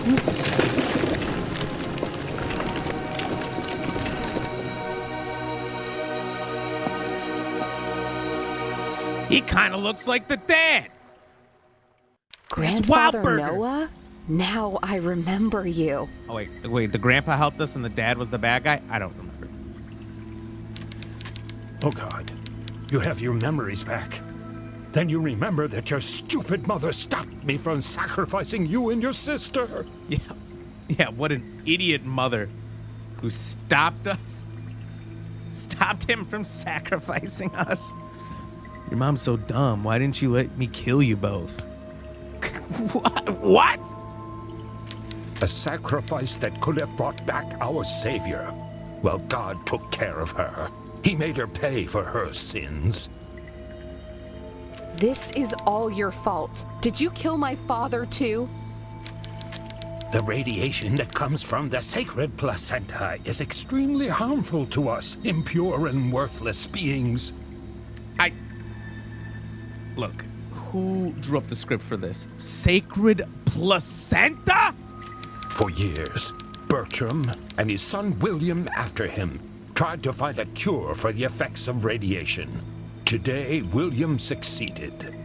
Who is this guy? He kind of looks like the dad. Grandfather Noah? Now I remember you. Oh, wait, the grandpa helped us and the dad was the bad guy? I don't remember. Oh, God. You have your memories back. Then you remember that your stupid mother stopped me from sacrificing you and your sister. Yeah, what an idiot mother who stopped us. Stopped him from sacrificing us. Your mom's so dumb. Why didn't she let me kill you both? What? A sacrifice that could have brought back our Savior. Well, God took care of her. He made her pay for her sins. This is all your fault. Did you kill my father too? The radiation that comes from the sacred placenta is extremely harmful to us, impure and worthless beings. Look, who drew up the script for this? Sacred Placenta? For years, Bertram and his son William after him tried to find a cure for the effects of radiation. Today, William succeeded.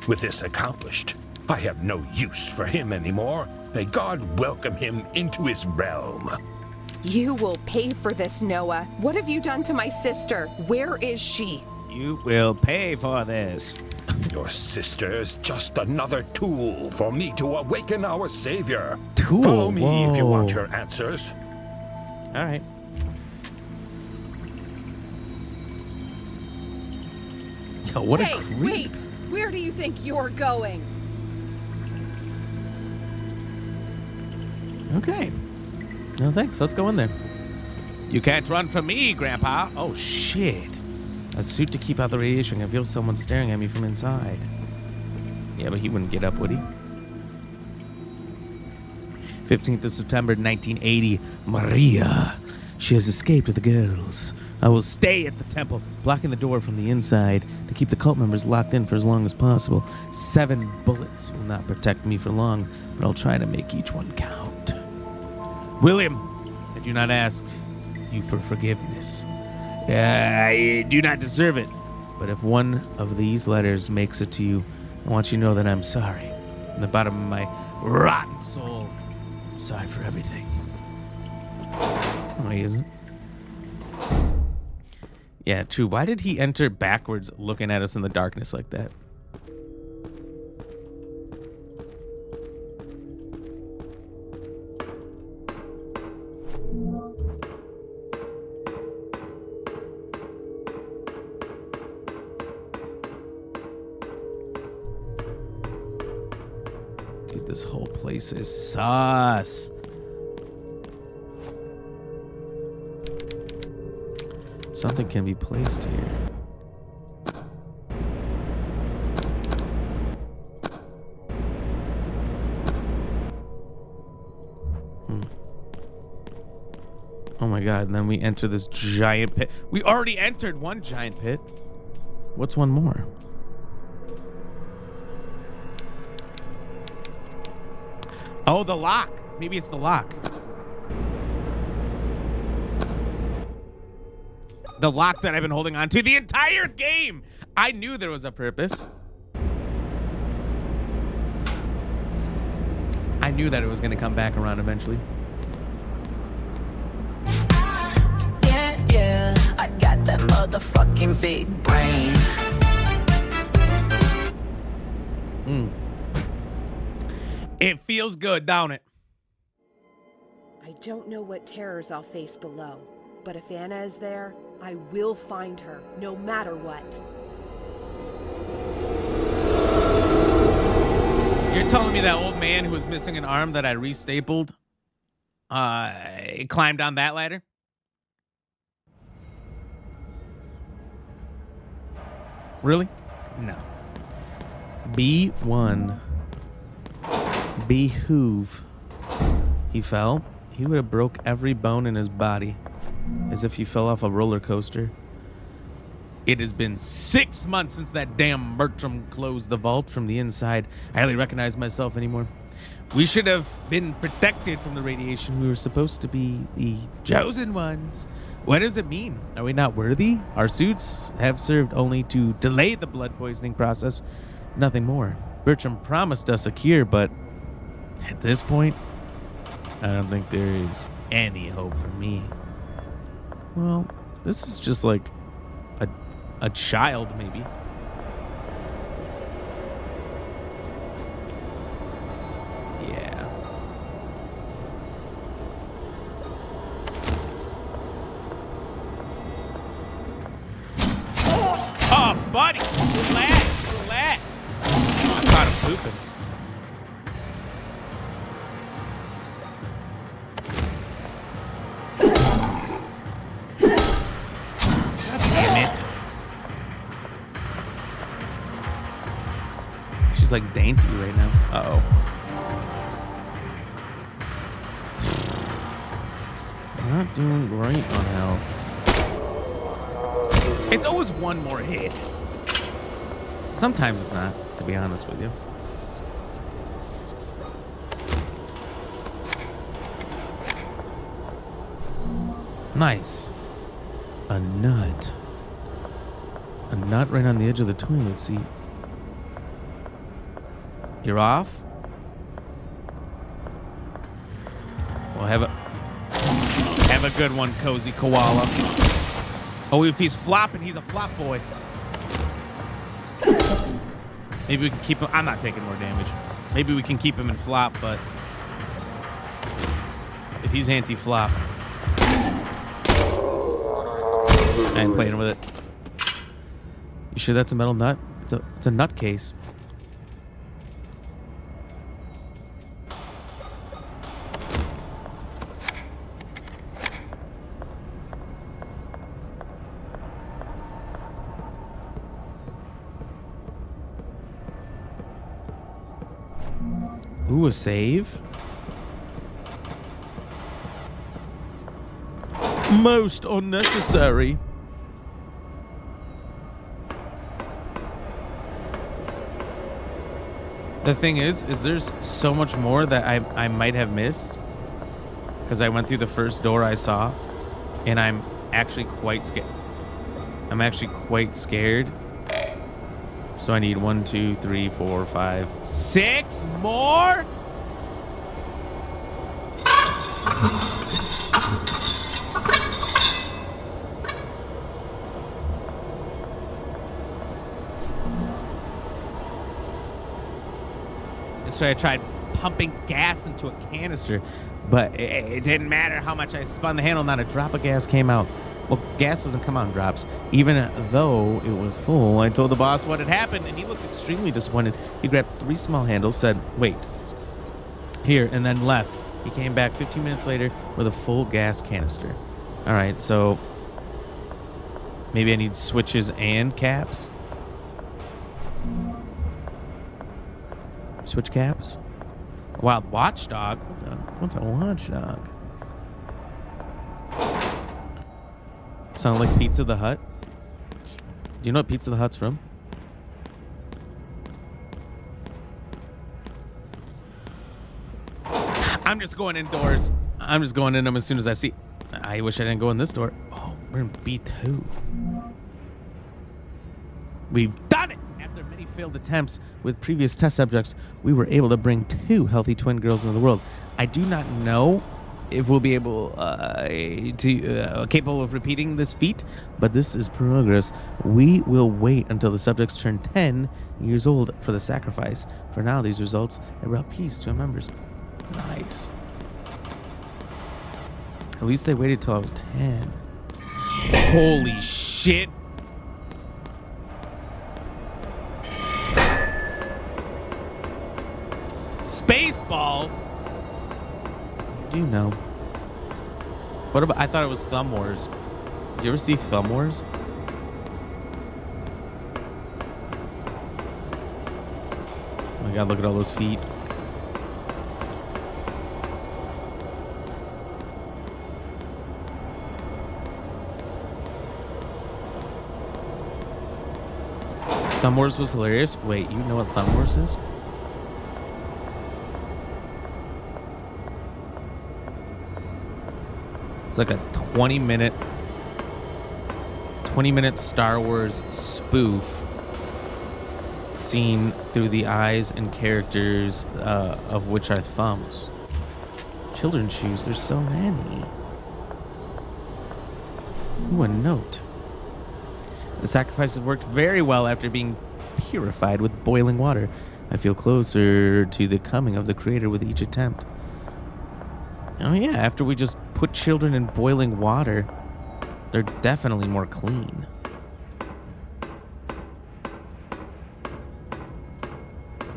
With this accomplished, I have no use for him anymore. May God welcome him into his realm. You will pay for this, Noah. What have you done to my sister? Where is she? You will pay for this. Your sister is just another tool for me to awaken our Savior. Tool? Follow me if you want Whoa. your answers. All right. Yo, what a Hey, creep. wait! Where do you think you're going? Okay. No, thanks. Let's go in there. You can't run from me, Grandpa. Oh, shit. A suit to keep out the radiation. I feel someone staring at me from inside. Yeah, but he wouldn't get up, would he? 15th of September, 1980. Maria. She has escaped with the girls. I will stay at the temple, blocking the door from the inside to keep the cult members locked in for as long as possible. 7 bullets will not protect me for long, but I'll try to make each one count. William, I do not ask you for forgiveness. I do not deserve it. But if one of these letters makes it to you, I want you to know that I'm sorry. From the bottom of my rotten soul, I'm sorry for everything. Oh, he isn't. Yeah, true. Why did he enter backwards looking at us in the darkness like that? Dude, this whole place is sus. Something can be placed here. Oh my god, and then we enter this giant pit. We already entered one giant pit. What's one more? Oh, the lock. Maybe it's the lock. The lock that I've been holding on to the entire game. I knew there was a purpose. I knew that it was going to come back around eventually. Yeah, yeah, I got that motherfucking big brain. It feels good, don't it? I don't know what terrors I'll face below, but if Anna is there, I will find her, no matter what. You're telling me that old man who was missing an arm that I restapled climbed on that ladder? Really? No. B1. Behoove. He fell. He would have broke every bone in his body, as if he fell off a roller coaster. It has been 6 months since that damn Bertram closed the vault from the inside. I hardly recognize myself anymore. We should have been protected from the radiation. We were supposed to be the chosen ones. What does it mean? Are we not worthy? Our suits have served only to delay the blood poisoning process, nothing more. Bertram promised us a cure, but at this point, I don't think there is any hope for me. Well, this is just like a child, maybe. Yeah. Oh, buddy! Relax, relax. Oh, I caught him pooping. Like dainty right now. Uh-oh. Not doing great on health. It's always one more hit. Sometimes it's not, to be honest with you. Nice. A nut. A nut right on the edge of the toilet seat. You're off? Well, have a good one, cozy koala. Oh, if he's flopping, he's a flop boy. Maybe we can keep him. I'm not taking more damage. Maybe we can keep him in flop, but if he's anti-flop, I ain't playing with it. You sure that's a metal nut? It's a nut case. Ooh, a save? Most unnecessary. The thing is there's so much more that I might have missed because I went through the first door I saw, and I'm actually quite scared. So I need 1, 2, 3, 4, 5, 6 more? So I tried pumping gas into a canister, but it didn't matter how much I spun the handle, not a drop of gas came out. Well, gas doesn't come out in drops. Even though it was full, I told the boss what had happened, and he looked extremely disappointed. He grabbed 3 small handles, said, wait, here, and then left. He came back 15 minutes later with a full gas canister. All right, so maybe I need switches and caps. Switch caps? Wild watchdog? What's a watchdog? Sound like Pizza the Hut? Do you know what Pizza the Hut's from? I'm just going indoors. I'm just going in them as soon as I see. I wish I didn't go in this door. Oh, we're in B2. We've done it! After many failed attempts with previous test subjects, we were able to bring 2 healthy twin girls into the world. I do not know if we'll be able capable of repeating this feat, but this is progress. We will wait until the subjects turn 10 years old for the sacrifice. For now, these results have brought peace to our members. Nice. At least they waited till I was 10. Holy shit. Spaceballs? Do you know? What about? I thought it was Thumb Wars. Did you ever see Thumb Wars? Oh my god, look at all those feet. Thumb Wars was hilarious. Wait, you know what Thumb Wars is? It's like a 20-minute Star Wars spoof seen through the eyes and characters of which are thumbs. Children's shoes, there's so many. Ooh, a note. The sacrifice has worked very well after being purified with boiling water. I feel closer to the coming of the Creator with each attempt. Oh yeah, after we just put children in boiling water, they're definitely more clean.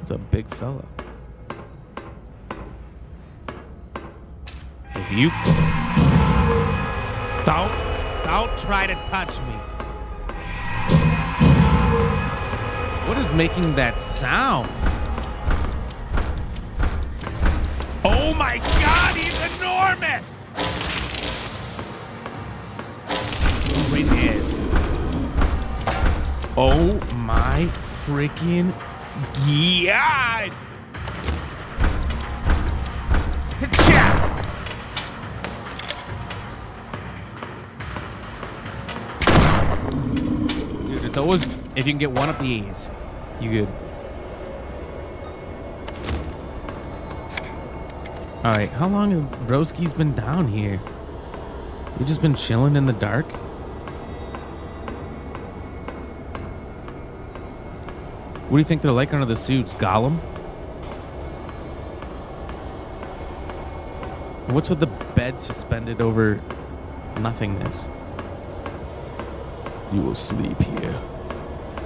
It's a big fella. If you don't try to touch me. What is making that sound? Oh my god, he's enormous! Oh, it is. Oh my freaking god! Dude, it's always if you can get one up the A's, you good. All right, how long have Broski's been down here? You just been chilling in the dark? What do you think they're like under the suits, Gollum? What's with the bed suspended over nothingness? You will sleep here,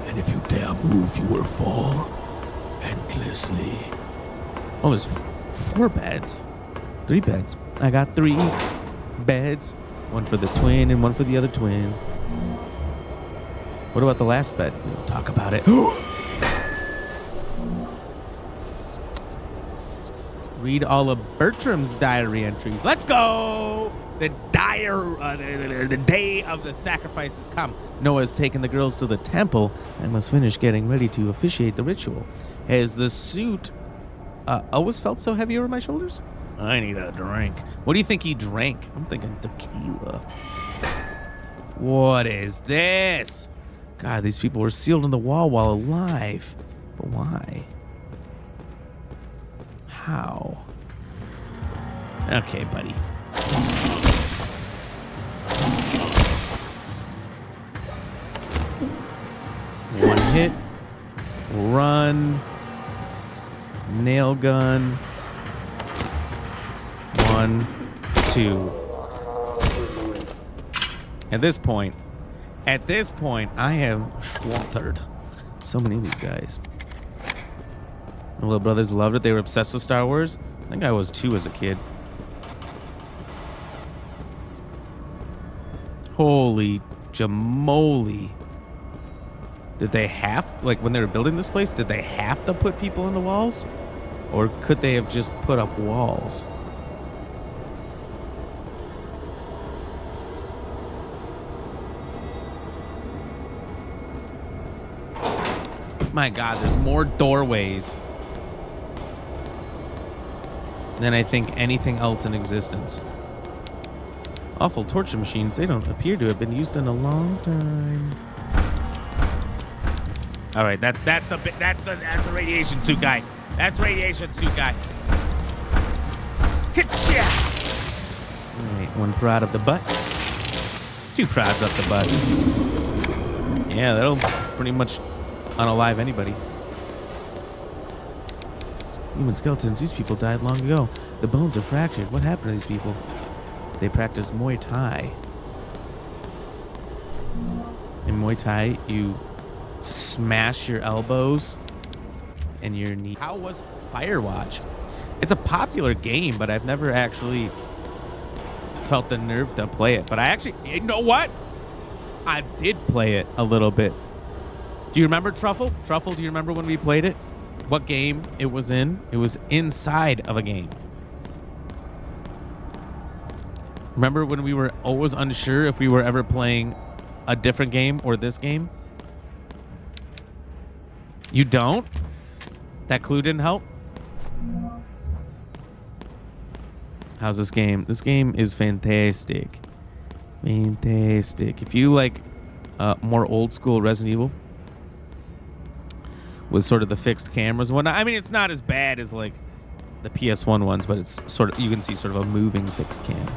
and if you dare move, you will fall endlessly. Oh, there's 4 beds. 3 beds. I got 3 beds. One for the twin and one for the other twin. What about the last bed? We'll talk about it. Read all of Bertram's diary entries. Let's go! The day of the sacrifice has come. Noah's taken the girls to the temple and must finish getting ready to officiate the ritual. Has the suit always felt so heavy over my shoulders? I need a drink. What do you think he drank? I'm thinking tequila. What is this? God, these people were sealed in the wall while alive. But why? How? Okay, buddy. One hit. Run. Nail gun. 1, 2. At this point, I have slaughtered so many of these guys. My little brothers loved it. They were obsessed with Star Wars. I think I was too as a kid. Holy jamoli. Did they have, like when they were building this place, did they have to put people in the walls? Or could they have just put up walls? My God, there's more doorways than I think anything else in existence. Awful torture machines. They don't appear to have been used in a long time. All right, that's the radiation suit guy. That's radiation suit guy. Hitcha! All right, 1 prod up the butt. 2 prods up the butt. Yeah, that'll pretty much unalive anybody. Human skeletons. These people died long ago. The bones are fractured. What happened to these people? They practice Muay Thai. In Muay Thai, you smash your elbows and your knee. How was Firewatch? It's a popular game, but I've never actually felt the nerve to play it. But I actually, you know what? I did play it a little bit. Do you remember Truffle? Truffle, do you remember when we played it? What game it was in? It was inside of a game. Remember when we were always unsure if we were ever playing a different game or this game? You don't? That clue didn't help? How's this game? This game is fantastic. Fantastic. If you like more old school Resident Evil with sort of the fixed cameras and whatnot, I mean, it's not as bad as like the PS1 ones, but it's sort of, you can see sort of a moving fixed cam.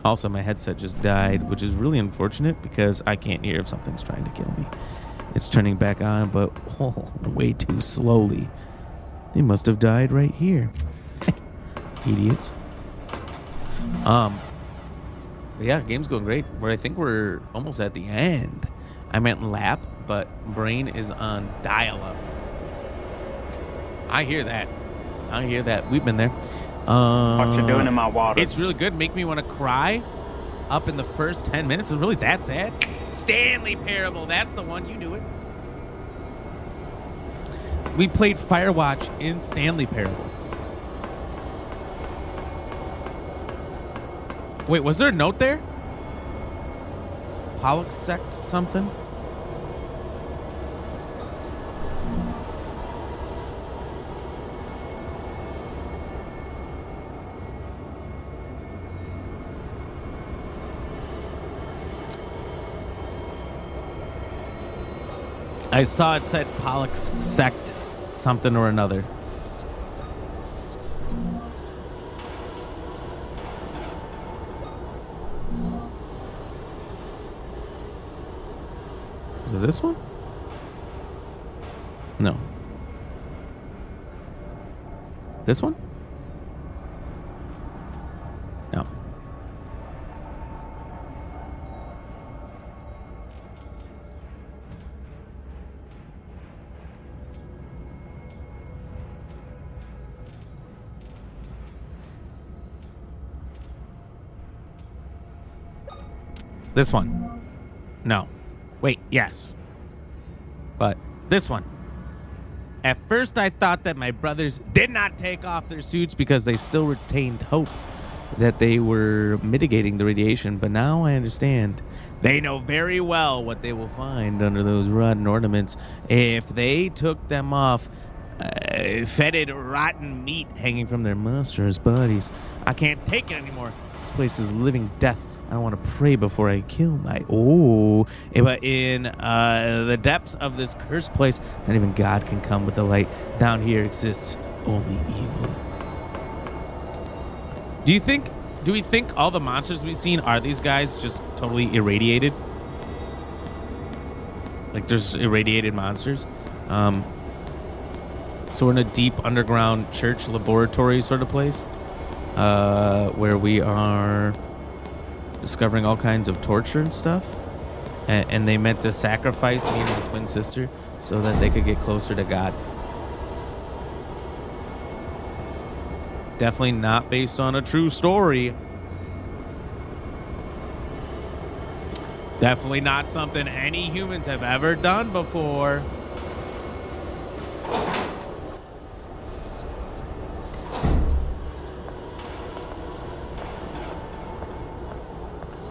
Also, my headset just died, which is really unfortunate because I can't hear if something's trying to kill me. It's turning back on, but way too slowly. They must have died right here. Idiots. Yeah, game's going great. I think we're almost at the end. I meant lap, but brain is on dial-up. I hear that. I hear that. We've been there. What you doing in my water? It's really good. Make me want to cry up in the first 10 minutes. It's really that sad. Stanley Parable. That's the one. You knew it. We played Firewatch in Stanley Parable. Wait, was there a note there? Pollock sect something? I saw it said Pollock's sect something or another. Is it this one? No. This one? No. This one. No. Wait, yes. But this one. At first, I thought that my brothers did not take off their suits because they still retained hope that they were mitigating the radiation. But now I understand. They know very well what they will find under those rotten ornaments if they took them off. Fetid, rotten meat hanging from their monstrous bodies. I can't take it anymore. This place is living death. I don't want to pray before I kill my... But in the depths of this cursed place, not even God can come with the light. Down here exists only evil. Do we think all the monsters we've seen, are these guys just totally irradiated? Like there's irradiated monsters? So we're in a deep underground church laboratory sort of place where we are discovering all kinds of torture and stuff. And they meant to sacrifice me and my twin sister so that they could get closer to God. Definitely not based on a true story. Definitely not something any humans have ever done before.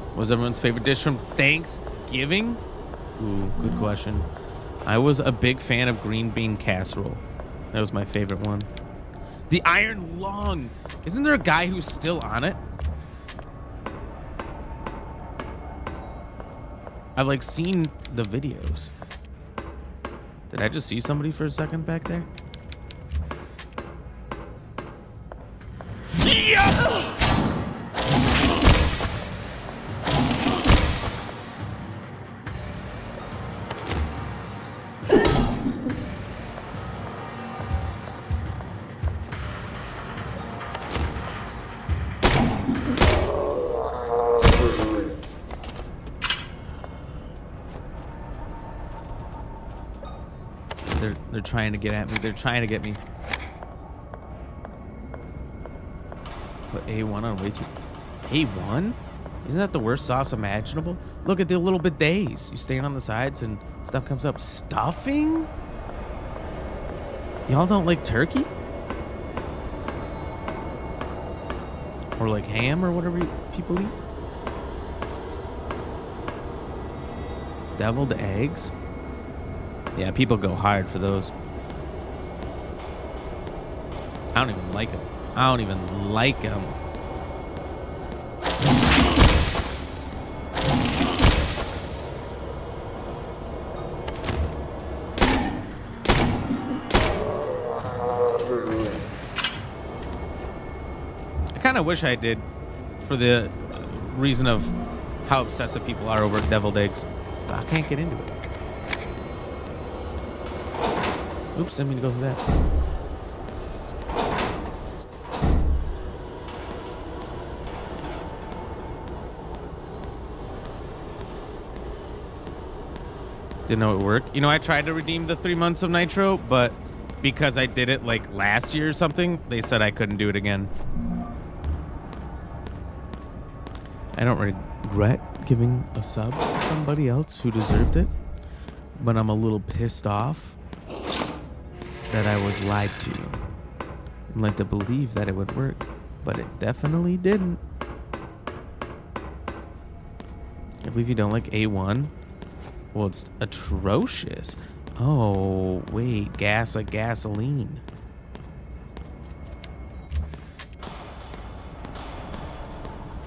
What was everyone's favorite dish from Thanksgiving? Ooh, good question. I was a big fan of green bean casserole. That was my favorite one. The iron lung. Isn't there a guy who's still on it? I've like seen the videos. Did I just see somebody for a second back there? Yeah! They're trying to get at me. They're trying to get me. Put A1 on way too. A1? Isn't that the worst sauce imaginable? Look at the little bidets. You stand on the sides and stuff comes up. Stuffing? Y'all don't like turkey? Or like ham or whatever people eat? Deviled eggs? Yeah, people go hard for those. I don't even like them. I don't even like them. I kind of wish I did for the reason of how obsessive people are over deviled eggs. But I can't get into it. Oops, didn't mean to go through that. Didn't know it would work. You know, I tried to redeem the 3 months of Nitro, but because I did it like last year or something, they said I couldn't do it again. I don't regret giving a sub to somebody else who deserved it, but I'm a little pissed off that I was lied to. I'm led to believe that it would work, but it definitely didn't. I believe you don't like A1. Well, it's atrocious. Oh, wait, gas like gasoline.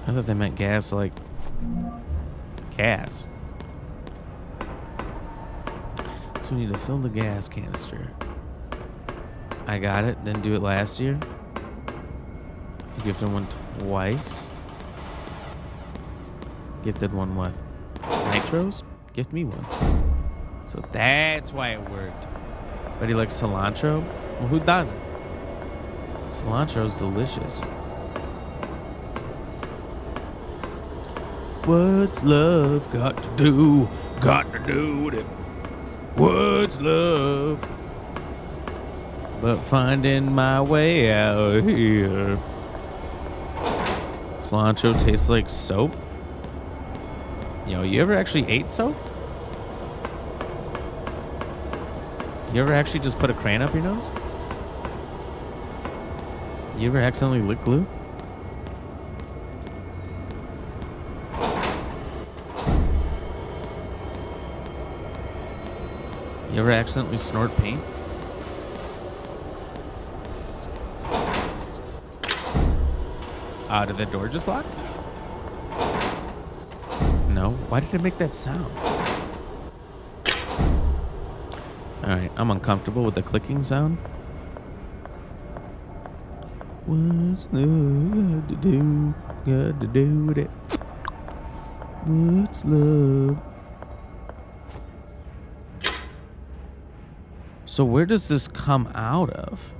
I thought they meant gas like gas. This we need to fill the gas canister. I got it. Didn't do it last year. I gifted one twice. Gifted one what? Nitros? Gift me one. So that's why it worked. But he likes cilantro? Well, who doesn't? Cilantro's delicious. What's love got to do? Got to do with it. What's love but finding my way out here? Cilantro tastes like soap. Yo, you ever actually ate soap? You ever actually just put a crayon up your nose? You ever accidentally lick glue? You ever accidentally snort paint? Did the door just lock? No. Why did it make that sound? Alright, I'm uncomfortable with the clicking sound. What's love got to do? Got to do with it. What's love? So where does this come out of?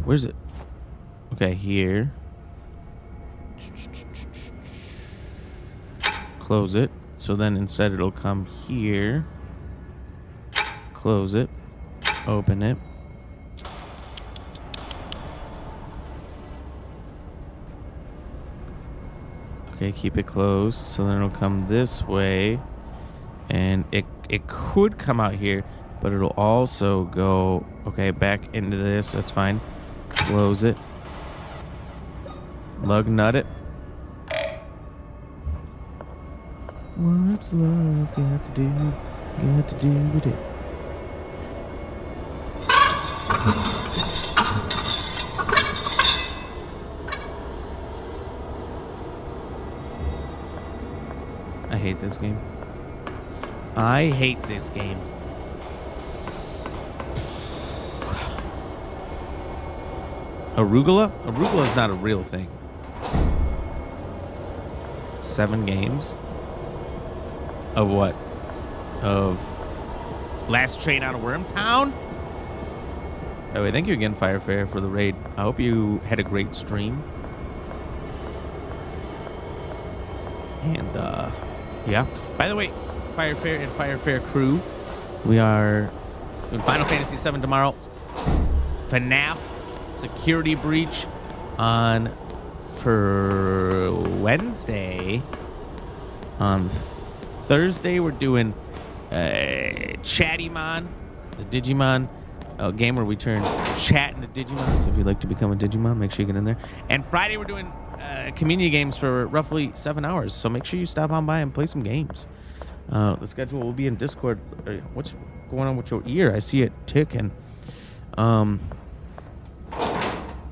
Where's it? Okay, here. Close it. So then instead it'll come here. Close it. Open it. Okay, keep it closed. So then it'll come this way. And it could come out here, but it'll also go, okay, back into this. That's fine. Close it. Lug nut it. What's love got to do? Got to do with it. I hate this game. I hate this game. Arugula? Arugula is not a real thing. 7 games? Of what? Of Last Train Out of Wormtown? By the way, thank you again, Firefair, for the raid. I hope you had a great stream. And, yeah. By the way, Firefair and Firefair crew, we are doing Final Fantasy VII tomorrow. FNAF Security Breach on for Wednesday. On Thursday, we're doing Chattymon, the Digimon game where we turn chat into Digimon. So if you'd like to become a Digimon, make sure you get in there. And Friday, we're doing community games for roughly 7 hours. So make sure you stop on by and play some games. The schedule will be in Discord. What's going on with your ear? I see it ticking.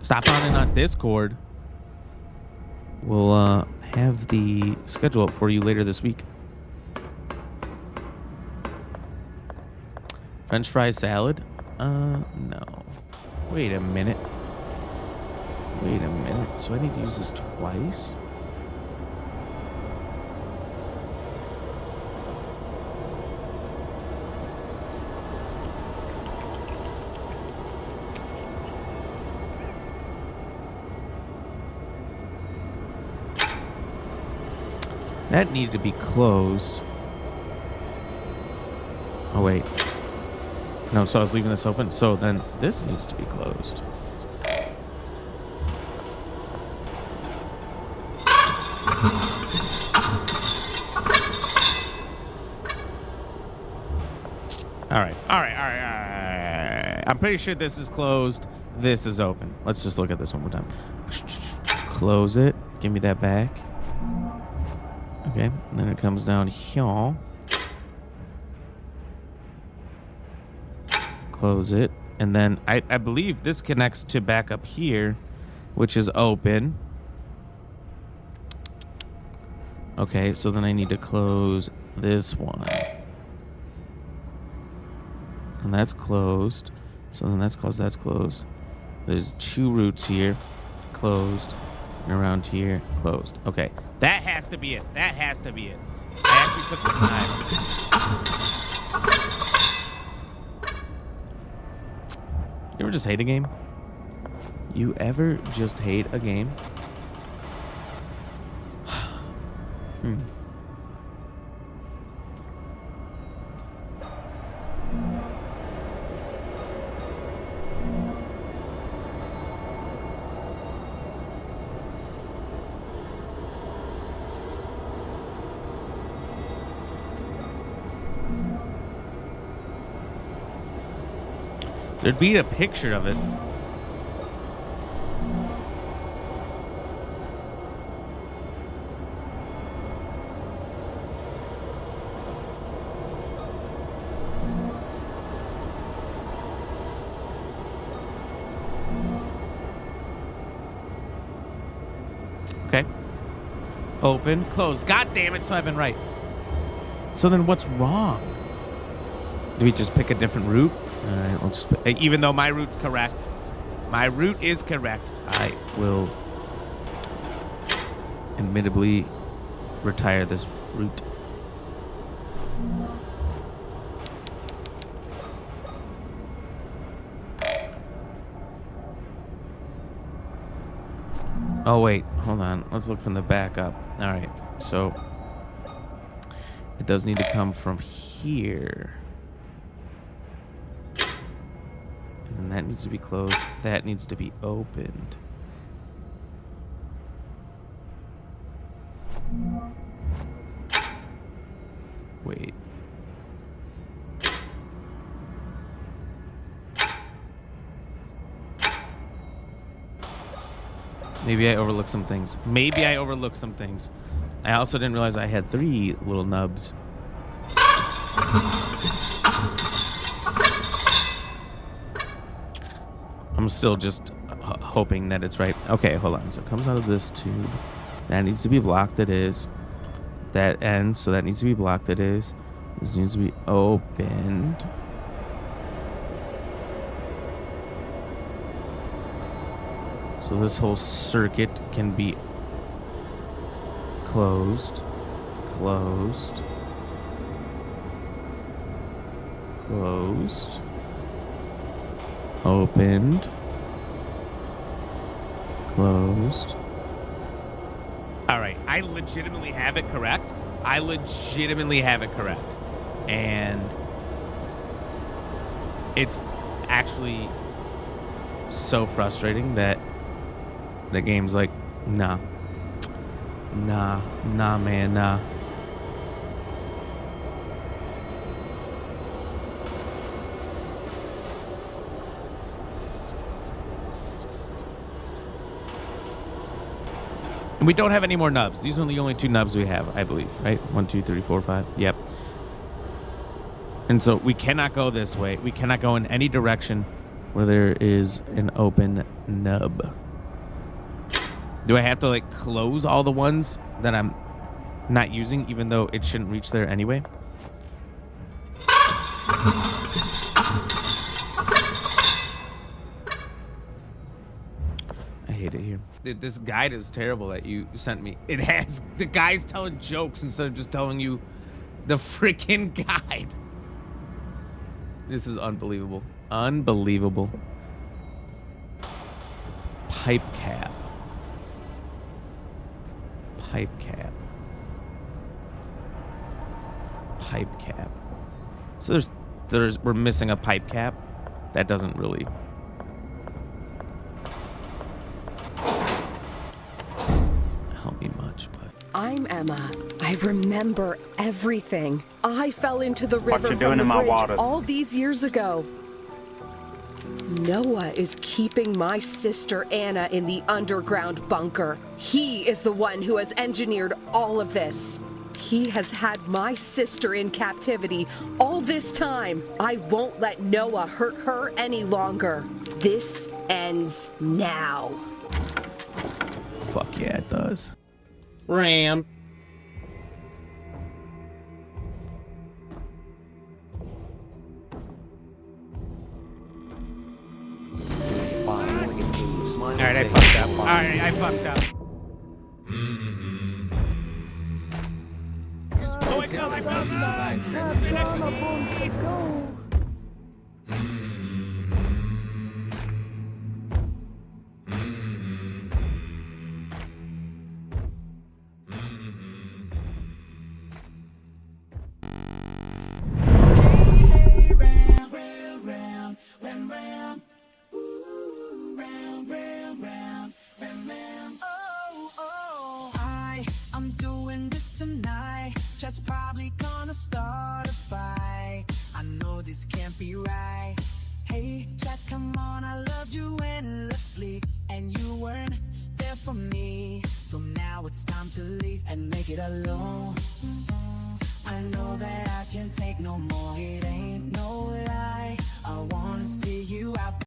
Stop on in on Discord. We'll have the schedule up for you later this week. French fry salad? No. Wait a minute. Wait a minute. So I need to use this twice? That needed to be closed. Oh, wait. No, so I was leaving this open. So then this needs to be closed. All right. I'm pretty sure this is closed. This is open. Let's just look at this one more time. Close it. Give me that back. Okay, and then it comes down here. Close it. And then I believe this connects to back up here, which is open. Okay, so then I need to close this one. And that's closed. So then that's closed, that's closed. There's 2 roots here. Closed. And around here, closed. Okay. That has to be it. That has to be it. I actually took the time. You ever just hate a game? You ever just hate a game? There'd be a picture of it. Okay. Open, close. God damn it, so I've been right. So then what's wrong? Do we just pick a different route? Alright, we'll just even though my route's correct. My route is correct. I will admittedly retire this route. Oh wait, hold on. Let's look from the back up. Alright, so it does need to come from here. And that needs to be closed. That needs to be opened. Wait. Maybe I overlooked some things. Maybe I overlooked some things. I also didn't realize I had 3 little nubs. I'm still just hoping that it's right. Okay, hold on. So it comes out of this tube. That needs to be blocked. It is. That ends. So that needs to be blocked. It is. This needs to be opened. So this whole circuit can be closed. Closed. Closed. Opened. Closed. All right, I legitimately have it correct. I legitimately have it correct. And it's actually so frustrating that the game's like, nah. Nah, man, nah. And we don't have any more nubs. These are the only 2 nubs we have, I believe, right? 1, 2, 3, 4, 5. Yep. And so we cannot go this way. We cannot go in any direction where there is an open nub. Do I have to, like, close all the ones that I'm not using, even though it shouldn't reach there anyway? I hate it here. Dude, this guide is terrible that you sent me. It has the guy's telling jokes instead of just telling you the freaking guide. This is unbelievable. Unbelievable. Pipe cap. Pipe cap. Pipe cap. So we're missing a pipe cap. That doesn't really help me much, but I'm Emma. I remember everything. I fell into the river What you from doing the in my bridge waters? all these years ago. Noah is keeping my sister Anna in the underground bunker. He is the one who has engineered all of this. He has had my sister in captivity all this time. I won't let Noah hurt her any longer. This ends now. fuck yeah, it does. Ram. Alright, I fucked up. Alright, I fucked up. Oh, I fell, I'm doing this tonight. Just probably gonna start a fight. I know this can't be right. Hey, Jack, come on, I loved you endlessly, and you weren't there for me. So now it's time to leave and make it alone. I know that I can't take no more. It ain't